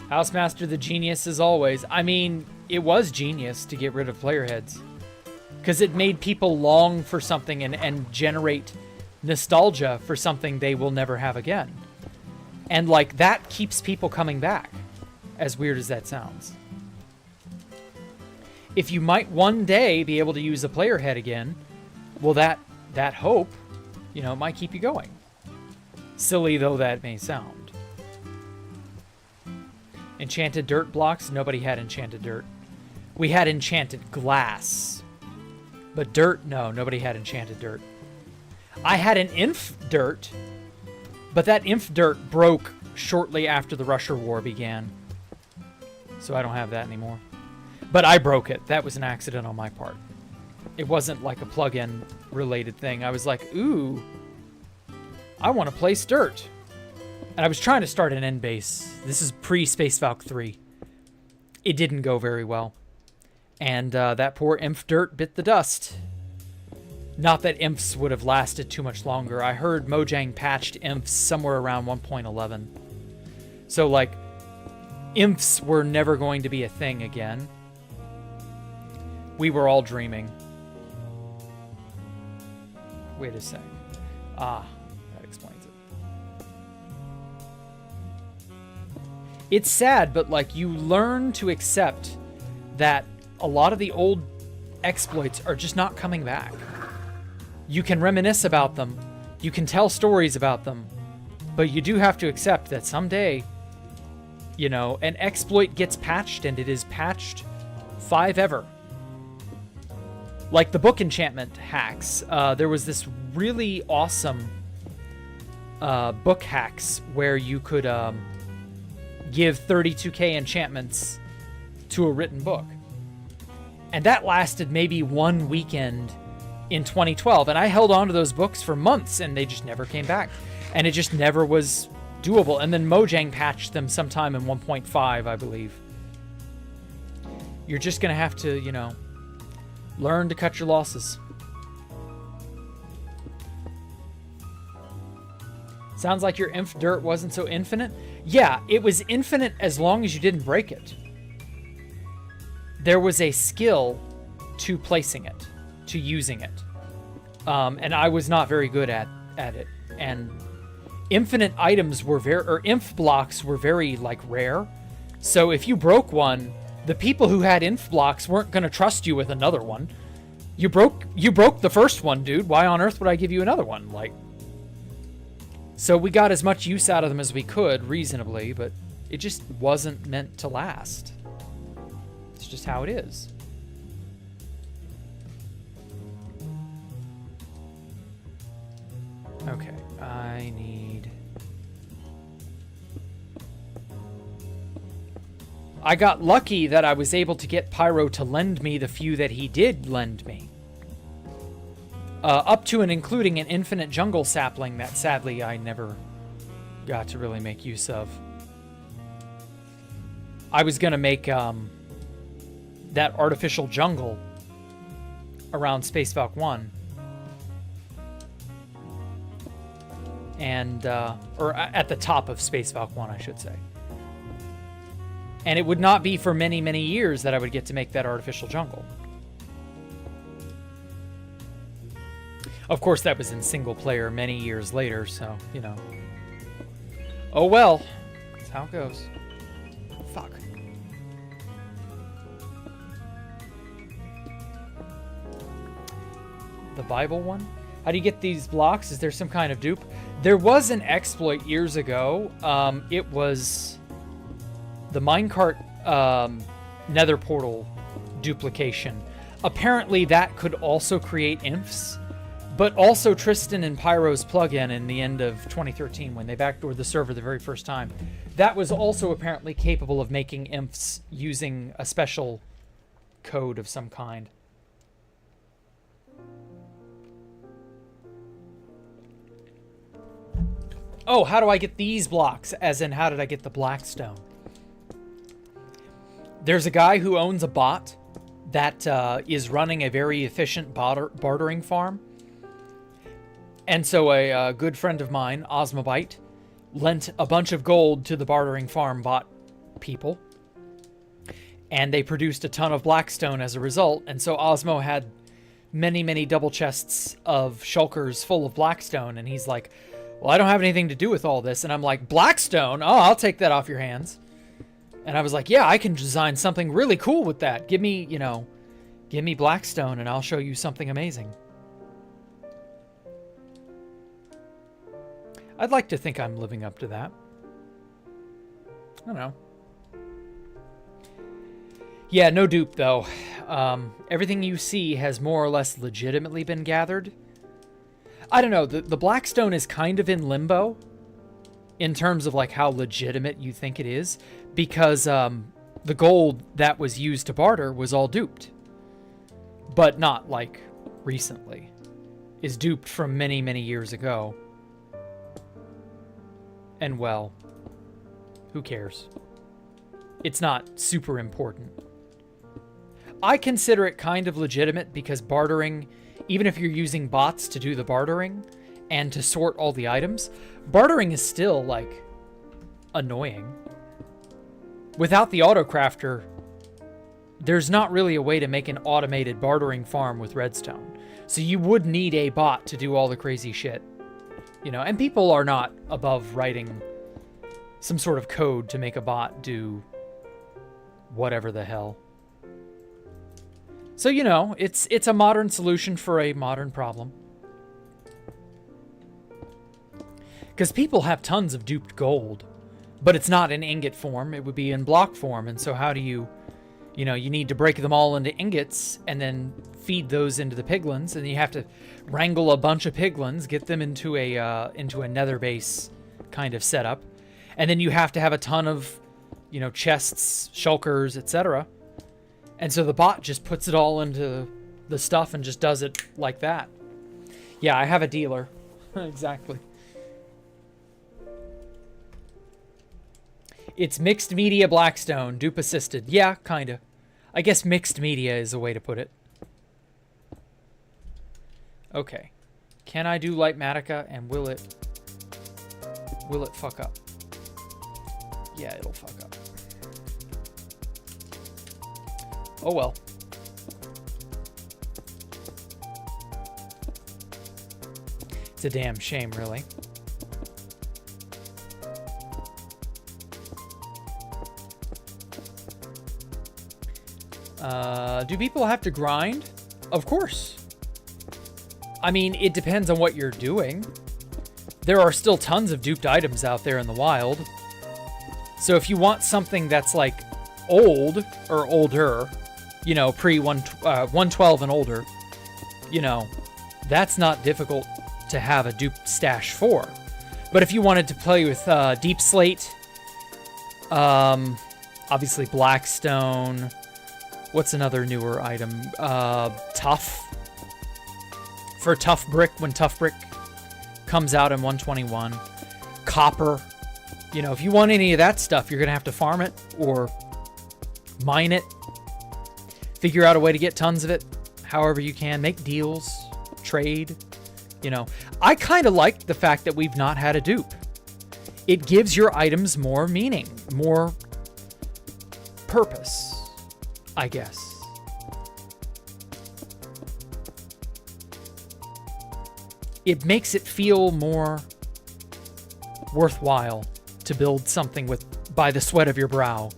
Housemaster the genius as always. I mean, it was genius to get rid of player heads. Because it made people long for something and generate nostalgia for something they will never have again. And, like, that keeps people coming back. As weird as that sounds. If you might one day be able to use a player head again, well, that hope, you know, might keep you going. Silly though that may sound. Enchanted dirt blocks? Nobody had enchanted dirt. We had enchanted glass. But dirt? No, nobody had enchanted dirt. I had an inf dirt, but that inf dirt broke shortly after the Russia War began. So I don't have that anymore. But I broke it. That was an accident on my part. It wasn't like a plug-in related thing. I was like, ooh, I want to place dirt. And I was trying to start an end base. This is pre-Space Valk 3. It didn't go very well. And that poor Inf dirt bit the dust. Not that Imps would have lasted too much longer. I heard Mojang patched Imps somewhere around 1.11. So, like, Imps were never going to be a thing again. We were all dreaming. Wait a sec. Ah, that explains it. It's sad, but, like, you learn to accept that a lot of the old exploits are just not coming back. You can reminisce about them. You can tell stories about them. But you do have to accept that someday, you know, an exploit gets patched, and it is patched 5 ever. Like the book enchantment hacks. There was this really awesome book hacks where you could give 32k enchantments to a written book. And that lasted maybe 1 weekend in 2012. And I held on to those books for months, and they just never came back. And it just never was doable. And then Mojang patched them sometime in 1.5, I believe. You're just going to have to, you know, learn to cut your losses. Sounds like your inf dirt wasn't so infinite. Yeah, it was infinite as long as you didn't break it. There was a skill to placing it, to using it. And I was not very good at it. And infinite items were inf blocks were very, like, rare. So if you broke one, the people who had inf blocks weren't going to trust you with another one. You broke the first one, dude. Why on earth would I give you another one? Like, so we got as much use out of them as we could, reasonably, but it just wasn't meant to last. It's just how it is. Okay, I got lucky that I was able to get Pyro to lend me the few that he did lend me. Up to and including an infinite jungle sapling that sadly I never got to really make use of. I was going to make that artificial jungle around Space Valk 1. And, or at the top of Space Valk 1, I should say. And it would not be for many, many years that I would get to make that artificial jungle. Of course, that was in single player many years later, so, you know. Oh well. That's how it goes. Fuck. The Bible one? How do you get these blocks? Is there some kind of dupe? There was an exploit years ago. It was the minecart nether portal duplication. Apparently that could also create imps, but also Tristan and Pyro's plugin in the end of 2013 when they backdoored the server the very first time. That was also apparently capable of making imps using a special code of some kind. Oh, how do I get these blocks? As in, how did I get the blackstone? There's a guy who owns a bot that is running a very efficient bartering farm. And so a good friend of mine, Osmobite, lent a bunch of gold to the bartering farm bot people. And they produced a ton of blackstone as a result. And so Osmo had many, many double chests of shulkers full of blackstone. And he's like, well, I don't have anything to do with all this. And I'm like, blackstone? Oh, I'll take that off your hands. And I was like, yeah, I can design something really cool with that. Give me, you know, give me blackstone and I'll show you something amazing. I'd like to think I'm living up to that. I don't know. Yeah, no dupe, though. Everything you see has more or less legitimately been gathered. I don't know. The blackstone is kind of in limbo in terms of like how legitimate you think it is, because the gold that was used to barter was all duped. But not like recently. Is duped from many, many years ago. And well, who cares? It's not super important. I consider it kind of legitimate because bartering, even if you're using bots to do the bartering and to sort all the items, bartering is still, like, annoying. Without the autocrafter, there's not really a way to make an automated bartering farm with redstone. So you would need a bot to do all the crazy shit. You know, and people are not above writing some sort of code to make a bot do whatever the hell. So, you know, it's a modern solution for a modern problem. Because people have tons of duped gold, but it's not in ingot form. It would be in block form. And so how do you know, you need to break them all into ingots and then feed those into the piglins. And you have to wrangle a bunch of piglins, get them into a nether base kind of setup. And then you have to have a ton of, you know, chests, shulkers, etc. And so the bot just puts it all into the stuff and just does it like that. Yeah, I have a dealer. Exactly. It's mixed media blackstone, dupe assisted. Yeah, kinda. I guess mixed media is a way to put it. Okay. Can I do Lightmatica and will it fuck up? Yeah, it'll fuck up. Oh well. It's a damn shame, really. Do people have to grind? Of course. I mean, it depends on what you're doing. There are still tons of duped items out there in the wild. So if you want something that's like old or older, you know, pre-112 and older, you know, that's not difficult to have a dupe stash for. But if you wanted to play with deep slate, obviously blackstone, what's another newer item? Tough. For tough brick, when tough brick comes out in 121. Copper. You know, if you want any of that stuff, you're going to have to farm it or mine it. Figure out a way to get tons of it however you can. Make deals. Trade. You know, I kind of like the fact that we've not had a dupe. It gives your items more meaning, more purpose, I guess. It makes it feel more worthwhile to build something by the sweat of your brow.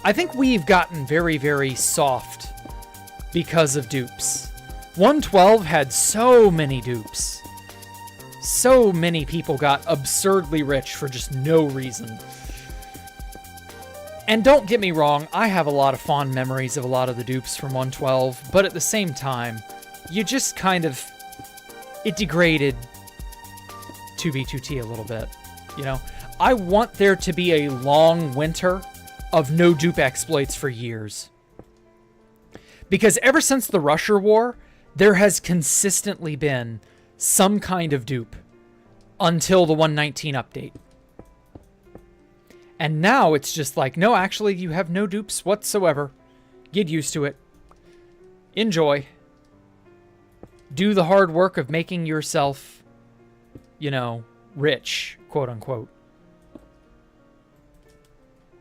I think we've gotten very, very soft because of dupes. 112 had so many dupes. So many people got absurdly rich for just no reason. And don't get me wrong, I have a lot of fond memories of a lot of the dupes from 112, but at the same time, you just kind of... it degraded 2B2T a little bit, you know? I want there to be a long winter of no dupe exploits for years. Because ever since the Rusher War, there has consistently been some kind of dupe. until the 1.19 update. And now it's just like, no, actually, you have no dupes whatsoever. Get used to it. Enjoy. Do the hard work of making yourself, you know, rich, quote unquote.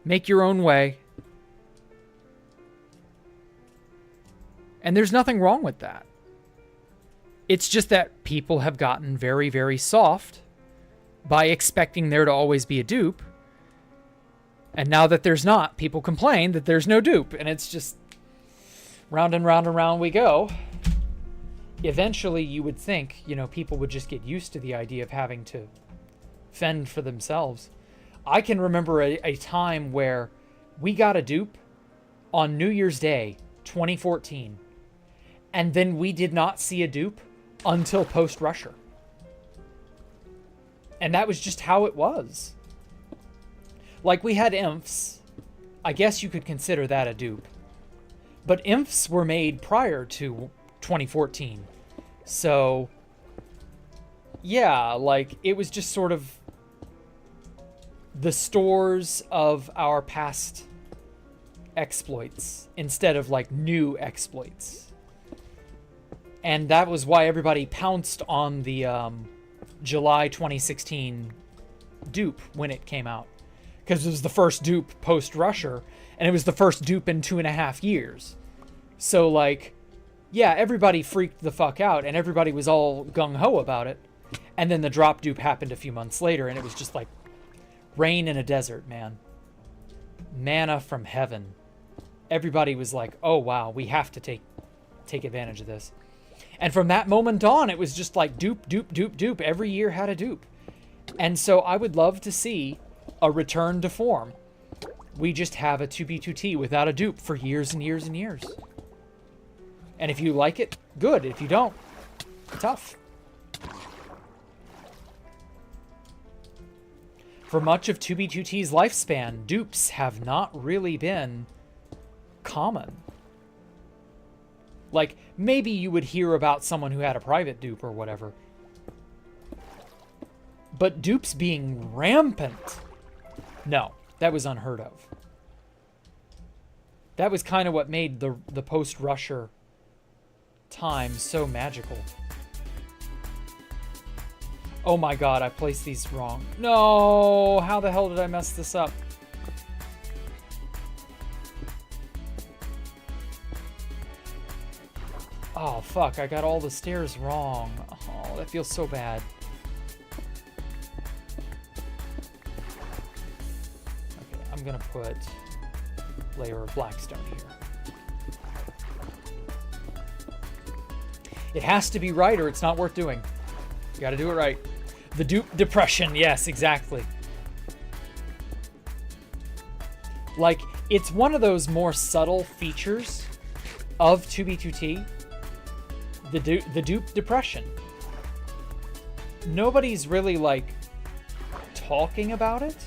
Make your own way. And there's nothing wrong with that. It's just that people have gotten very, very soft by expecting there to always be a dupe. And now that there's not, people complain that there's no dupe. And it's just round and round and round we go. Eventually, you would think, you know, people would just get used to the idea of having to fend for themselves. I can remember a time where we got a dupe on New Year's Day, 2014. And then we did not see a dupe until post-Rusher. And that was just how it was. Like, we had imps. I guess you could consider that a dupe. But imps were made prior to 2014. So, yeah, like, it was just sort of the stores of our past exploits instead of, like, new exploits. And that was why everybody pounced on the July 2016 dupe when it came out. Because it was the first dupe post-Rusher, and it was the first dupe in 2.5 years. So, like, yeah, everybody freaked the fuck out, and everybody was all gung-ho about it. And then the drop dupe happened a few months later, and it was just like rain in a desert, man. Manna from heaven. Everybody was like, oh, wow, we have to take advantage of this. And from that moment on, it was just like dupe, dupe, dupe, dupe. Every year had a dupe. And so I would love to see a return to form. We just have a 2B2T without a dupe for years and years and years. And if you like it, good. If you don't, tough. For much of 2B2T's lifespan, dupes have not really been common. Like, maybe you would hear about someone who had a private dupe or whatever. But dupes being rampant, no, that was unheard of. That was kind of what made the post-Rusher time so magical. Oh my god, I placed these wrong. No, how the hell did I mess this up? Oh fuck, I got all the stairs wrong. Oh, that feels so bad. Okay, I'm gonna put layer of blackstone here. It has to be right or it's not worth doing. You gotta do it right. The dupe depression, yes, exactly. Like, it's one of those more subtle features of 2B2T. The dupe depression. Nobody's really, like, talking about it.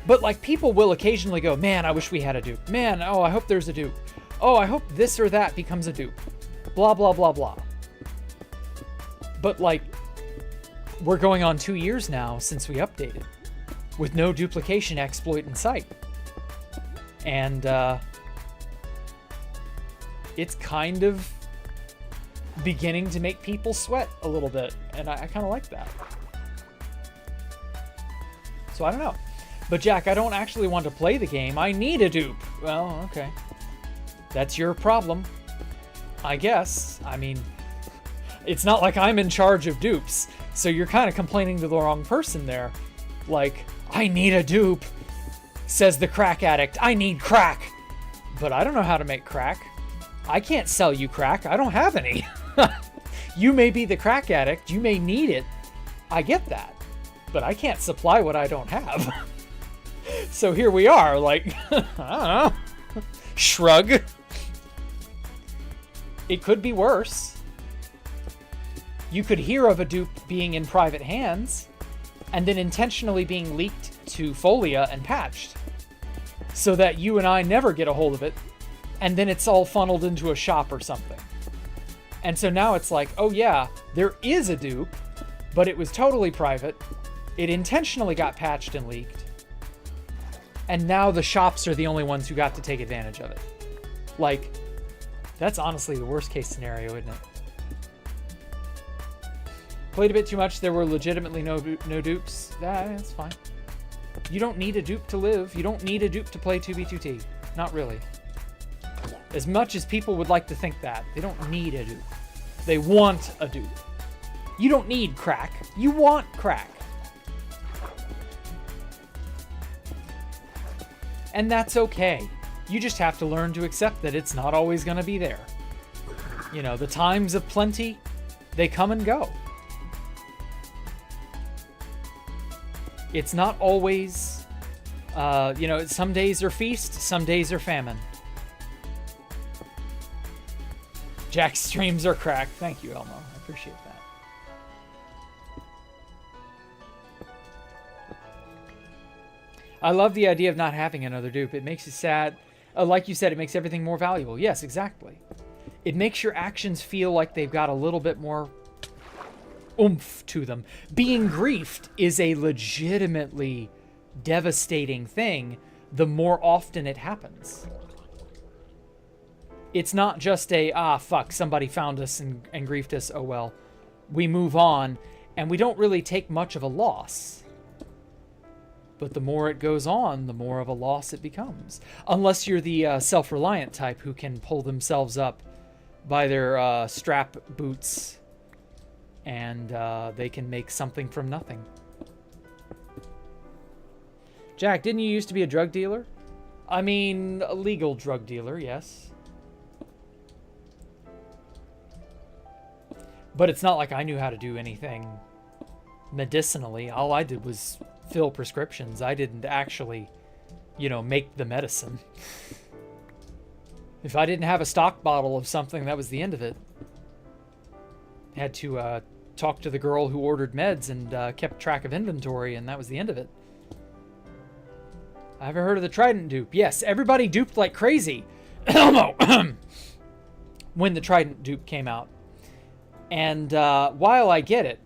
But, like, people will occasionally go, man, I wish we had a dupe. Man, oh, I hope there's a dupe. Oh, I hope this or that becomes a dupe. Blah, blah, blah, blah. But, like, we're going on 2 years now since we updated, with no duplication exploit in sight. And, it's kind of beginning to make people sweat a little bit, and I kind of like that. So, I don't know. But, Jack, I don't actually want to play the game. I need a dupe. Well, okay. That's your problem, I guess. I mean, it's not like I'm in charge of dupes, so you're kind of complaining to the wrong person there. Like, I need a dupe, says the crack addict. I need crack. But I don't know how to make crack. I can't sell you crack. I don't have any. You may be the crack addict. You may need it. I get that. But I can't supply what I don't have. So here we are, like, I don't know. Shrug. It could be worse. You could hear of a dupe being in private hands and then intentionally being leaked to Folia and patched so that you and I never get a hold of it, and then it's all funneled into a shop or something. And so now it's like, oh yeah, there is a dupe, but it was totally private, It intentionally got patched and leaked. And now the shops are the only ones who got to take advantage of it. Like, that's honestly the worst case scenario, isn't it? Played a bit too much. There were legitimately no dupes. That's fine. You don't need a dupe to live. You don't need a dupe to play 2v2t. Not really. As much as people would like to think that, they don't need a dupe. They want a dupe. You don't need crack. You want crack. And that's okay. You just have to learn to accept that it's not always going to be there. You know, the times of plenty, they come and go. It's not always, you know, some days are feast, some days are famine. Jack's streams are cracked. Thank you, Elmo. I appreciate that. I love the idea of not having another dupe. It makes you sad. Like you said, it makes everything more valuable. Yes, exactly. It makes your actions feel like they've got a little bit more oomph to them. Being griefed is a legitimately devastating thing the more often it happens. It's not just a, fuck, somebody found us and griefed us, oh well. We move on, and we don't really take much of a loss. But the more it goes on, the more of a loss it becomes. Unless you're the self-reliant type who can pull themselves up by their strap boots and they can make something from nothing. Jack, didn't you used to be a drug dealer? I mean, a legal drug dealer, yes. But it's not like I knew how to do anything medicinally. All I did was fill prescriptions. I didn't actually, you know, make the medicine. If I didn't have a stock bottle of something, that was the end of it. Had to talk to the girl who ordered meds and kept track of inventory, and that was the end of it. I haven't heard of the Trident dupe. Yes, everybody duped like crazy. Elmo! When the Trident dupe came out. And while I get it,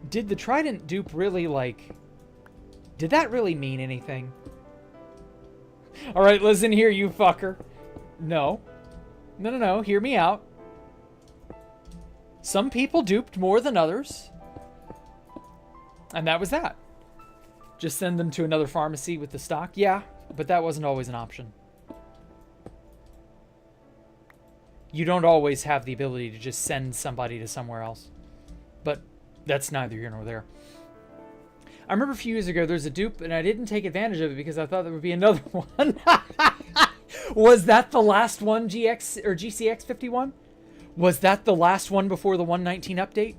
did the Trident dupe really, like, did that really mean anything? All right, listen here, you fucker. No. No, hear me out. Some people duped more than others. And that was that. Just send them to another pharmacy with the stock? Yeah, but that wasn't always an option. You don't always have the ability to just send somebody to somewhere else. But that's neither here nor there. I remember a few years ago, there's a dupe, and I didn't take advantage of it because I thought there would be another one. Was that the last one, GX or GCX 51? Was that the last one before the 119 update?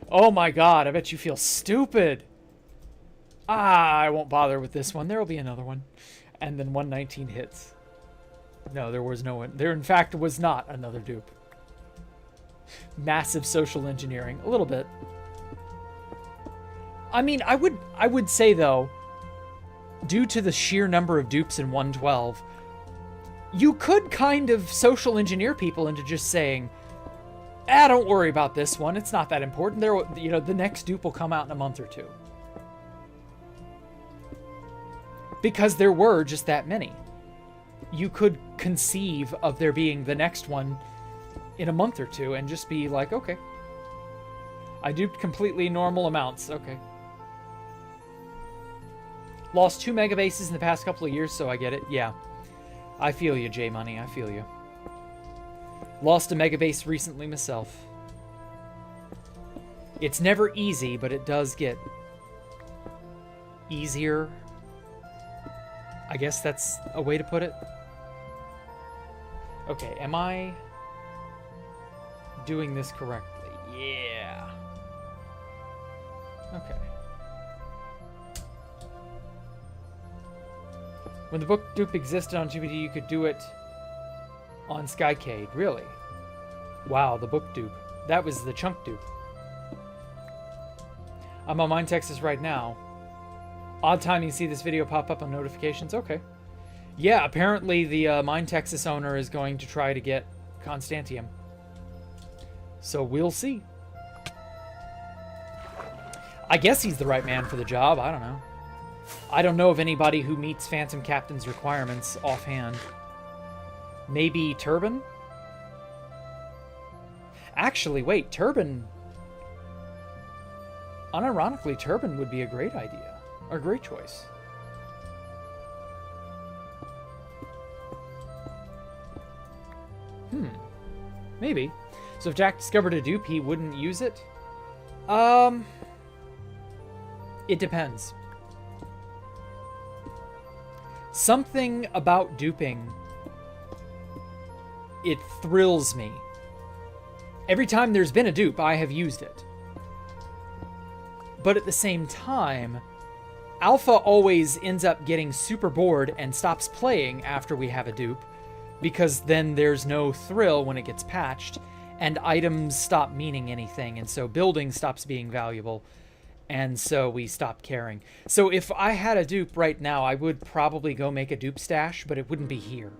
Oh my god, I bet you feel stupid. I won't bother with this one. There will be another one. And then 119 hits. No, there was no one. There, in fact, was not another dupe. Massive social engineering. A little bit. I mean, I would say, though, due to the sheer number of dupes in 112, you could kind of social engineer people into just saying, don't worry about this one. It's not that important. There, you know, the next dupe will come out in a month or two. Because there were just that many. You could conceive of there being the next one in a month or two and just be like, okay. I duped completely normal amounts. Okay. Lost 2 megabases in the past couple of years, so I get it. Yeah. I feel you, J-Money. I feel you. Lost a megabase recently myself. It's never easy, but it does get easier. I guess that's a way to put it. Okay, am I doing this correctly? Yeah. Okay. When the book dupe existed on GBD, you could do it on Skycade. Really? Wow, the book dupe. That was the chunk dupe. I'm on Mine Texas right now. Odd time you see this video pop up on notifications. Okay. Yeah, apparently the Mine Texas owner is going to try to get Constantium. So we'll see. I guess he's the right man for the job. I don't know. I don't know of anybody who meets Phantom Captain's requirements offhand. Maybe Turban? Actually, wait, Turban... Unironically, Turban would be a great idea. Or a great choice. Maybe. So if Jack discovered a dupe, he wouldn't use it? It depends. Something about duping, it thrills me. Every time there's been a dupe, I have used it. But at the same time, Alpha always ends up getting super bored and stops playing after we have a dupe, because then there's no thrill when it gets patched, and items stop meaning anything, and so building stops being valuable, and so we stop caring. So if I had a dupe right now, I would probably go make a dupe stash, but it wouldn't be here.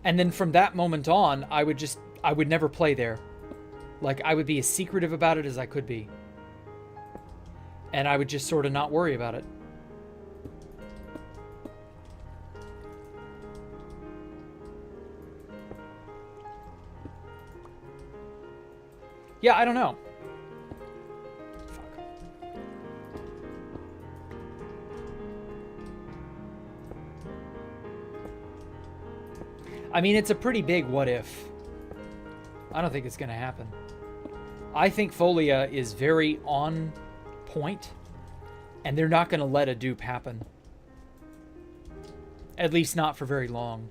And then from that moment on, I would never play there. Like, I would be as secretive about it as I could be. And I would just sort of not worry about it. Yeah, I don't know. Fuck. I mean, it's a pretty big what if. I don't think it's going to happen. I think Folia is very on point, and they're not going to let a dupe happen. At least not for very long.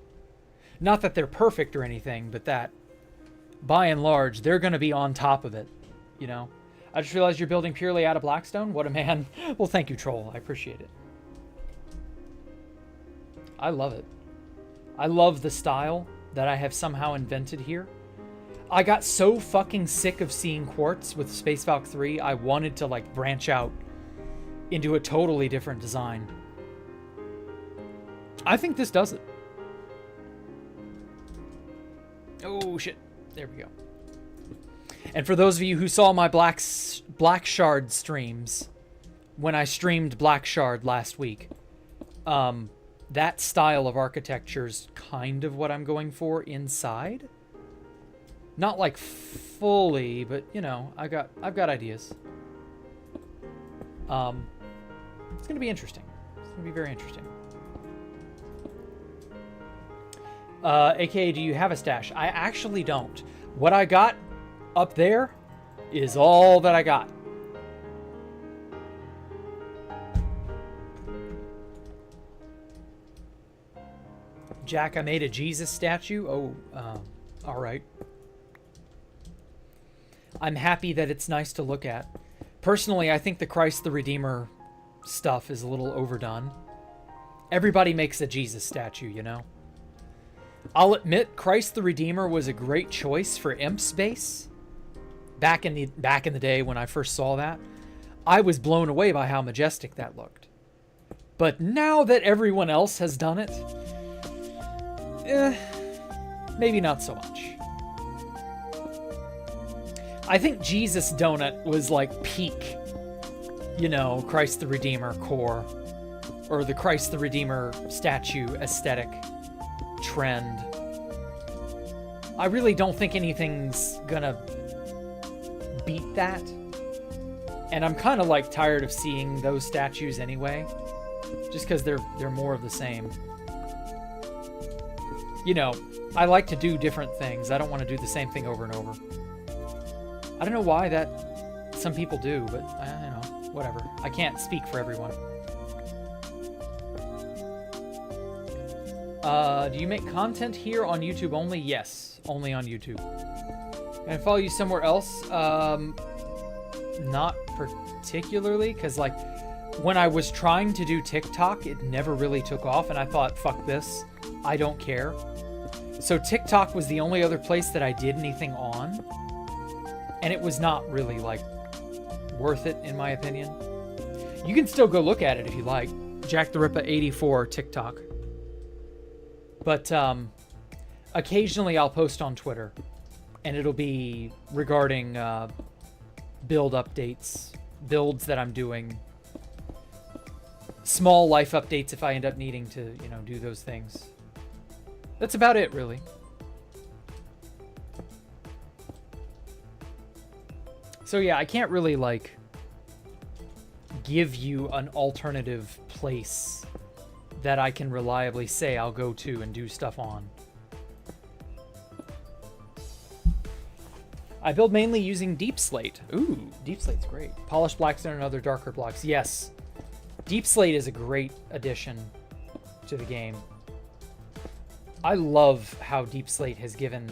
Not that they're perfect or anything, but that, by and large, they're going to be on top of it, you know? I just realized you're building purely out of Blackstone? What a man. Well, thank you, Troll. I appreciate it. I love it. I love the style that I have somehow invented here. I got so fucking sick of seeing quartz with Space Valk 3, I wanted to, like, branch out into a totally different design. I think this does it. Oh, shit. There we go. And for those of you who saw my Black Shard streams, when I streamed Black Shard last week, that style of architecture's kind of what I'm going for inside. Not like fully, but you know, I've got ideas. It's gonna be interesting. It's gonna be very interesting. AKA, do you have a stash? I actually don't. What I got up there is all that I got. Jack, I made a Jesus statue. Oh, all right. I'm happy that it's nice to look at. Personally, I think the Christ the Redeemer stuff is a little overdone. Everybody makes a Jesus statue, you know? I'll admit, Christ the Redeemer was a great choice for Imp's base. Back in the day when I first saw that, I was blown away by how majestic that looked. But now that everyone else has done it, maybe not so much. I think Jesus Donut was like peak, you know, Christ the Redeemer core, or the Christ the Redeemer statue aesthetic trend. I really don't think anything's gonna beat that. And I'm kind of like tired of seeing those statues anyway, just because they're more of the same. You know, I like to do different things. I don't want to do the same thing over and over. I don't know why that some people do, but I don't know, whatever. I can't speak for everyone. Do you make content here on YouTube only? Yes, only on YouTube. Can I follow you somewhere else? Not particularly, because like when I was trying to do TikTok, it never really took off, and I thought, fuck this, I don't care. So TikTok was the only other place that I did anything on, and it was not really like worth it in my opinion. You can still go look at it if you like. Jacktherippa 84 TikTok. But occasionally I'll post on Twitter, and it'll be regarding build updates, builds that I'm doing, small life updates if I end up needing to, you know, do those things. That's about it, really. So yeah, I can't really, like, give you an alternative place that I can reliably say I'll go to and do stuff on. I build mainly using Deep Slate. Ooh, Deep Slate's great. Polished Blackstone and other darker blocks. Yes, Deep Slate is a great addition to the game. I love how Deep Slate has given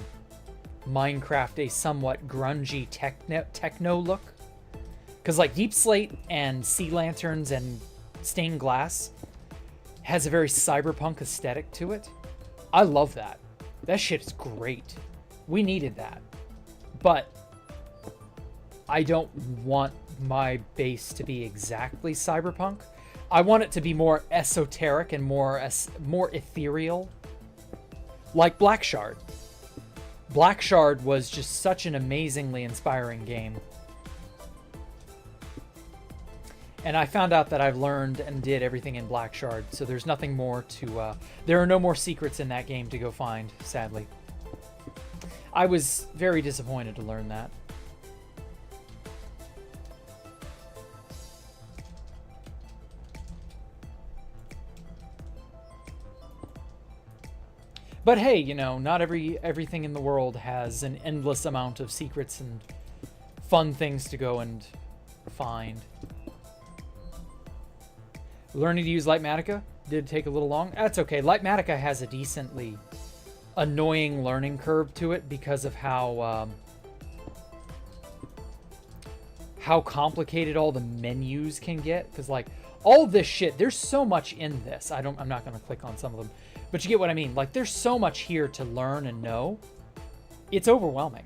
Minecraft a somewhat grungy techno look. Because like Deep Slate and Sea Lanterns and Stained Glass has a very cyberpunk aesthetic to it. I love that. That shit's great. We needed that. But I don't want my base to be exactly cyberpunk. I want it to be more esoteric and more ethereal. Like Black Shard. Black Shard was just such an amazingly inspiring game. And I found out that I've learned and did everything in Black Shard, so there's nothing more to... there are no more secrets in that game to go find, sadly. I was very disappointed to learn that. But hey, you know, not everything in the world has an endless amount of secrets and fun things to go and find. Learning to use Lightmatica did take a little long. That's okay. Lightmatica has a decently annoying learning curve to it because of how complicated all the menus can get. Because like all this shit, there's so much in this. I'm not going to click on some of them, but you get what I mean. Like there's so much here to learn and know. It's overwhelming.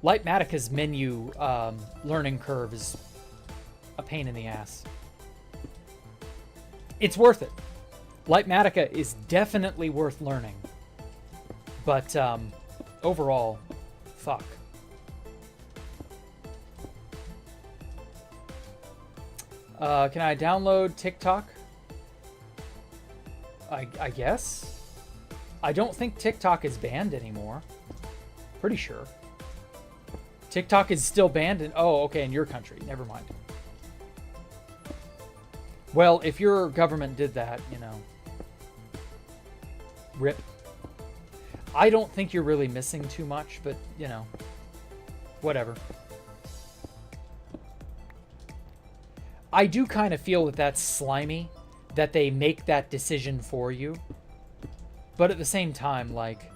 Lightmatica's menu learning curve is a pain in the ass. It's worth it. Lightmatica is definitely worth learning. But overall, fuck. Can I download TikTok? I guess. I don't think TikTok is banned anymore. Pretty sure. TikTok is still banned in... Oh, okay, in your country. Never mind. Well, if your government did that, you know... RIP. I don't think you're really missing too much, but, you know, whatever. I do kind of feel that that's slimy, that they make that decision for you. But at the same time, like,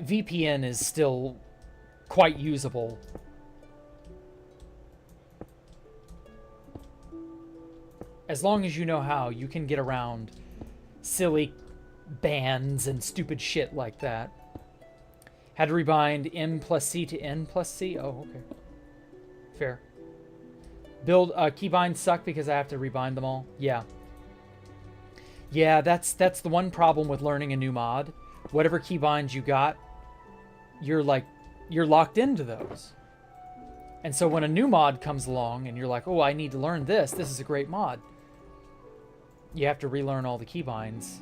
VPN is still quite usable. As long as you know how, you can get around silly bans and stupid shit like that. Had to rebind M plus C to N plus C? Oh, okay. Fair. Build keybinds suck because I have to rebind them all. Yeah. Yeah, that's the one problem with learning a new mod. Whatever keybinds you got, you're locked into those. And so when a new mod comes along and you're like, oh, I need to learn this. This is a great mod. You have to relearn all the keybinds.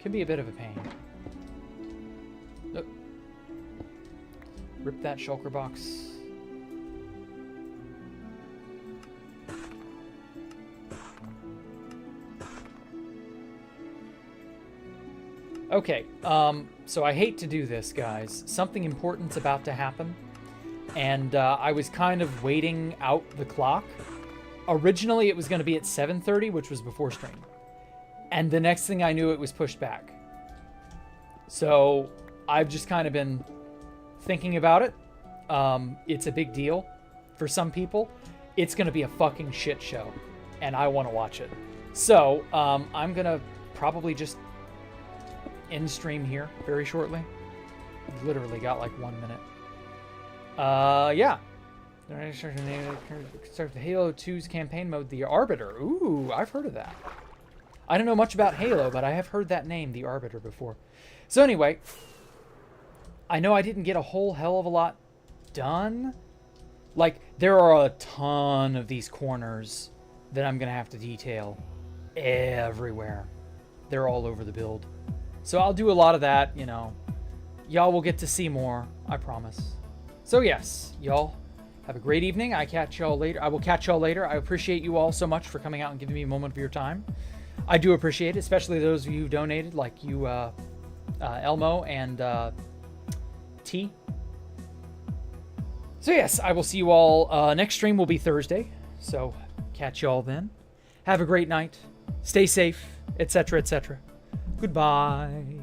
Can be a bit of a pain. Oh. Rip that shulker box. Okay, so I hate to do this, guys. Something important's about to happen. And I was kind of waiting out the clock. Originally, it was going to be at 7:30, which was before stream. And the next thing I knew, it was pushed back. So I've just kind of been thinking about it. It's a big deal for some people. It's going to be a fucking shit show. And I want to watch it. So I'm going to probably just end stream here very shortly. I've literally got like 1 minute. Yeah. Start the Halo 2's campaign mode, the Arbiter. Ooh, I've heard of that. I don't know much about Halo, but I have heard that name, the Arbiter, before. So anyway, I know I didn't get a whole hell of a lot done. Like, there are a ton of these corners that I'm going to have to detail everywhere. They're all over the build. So I'll do a lot of that, you know. Y'all will get to see more, I promise. So yes, y'all have a great evening. I will catch y'all later. I appreciate you all so much for coming out and giving me a moment of your time. I do appreciate it, especially those of you who donated, like you, Elmo and T. So yes, I will see you all. Next stream will be Thursday, so catch y'all then. Have a great night. Stay safe, etc., etc. Goodbye.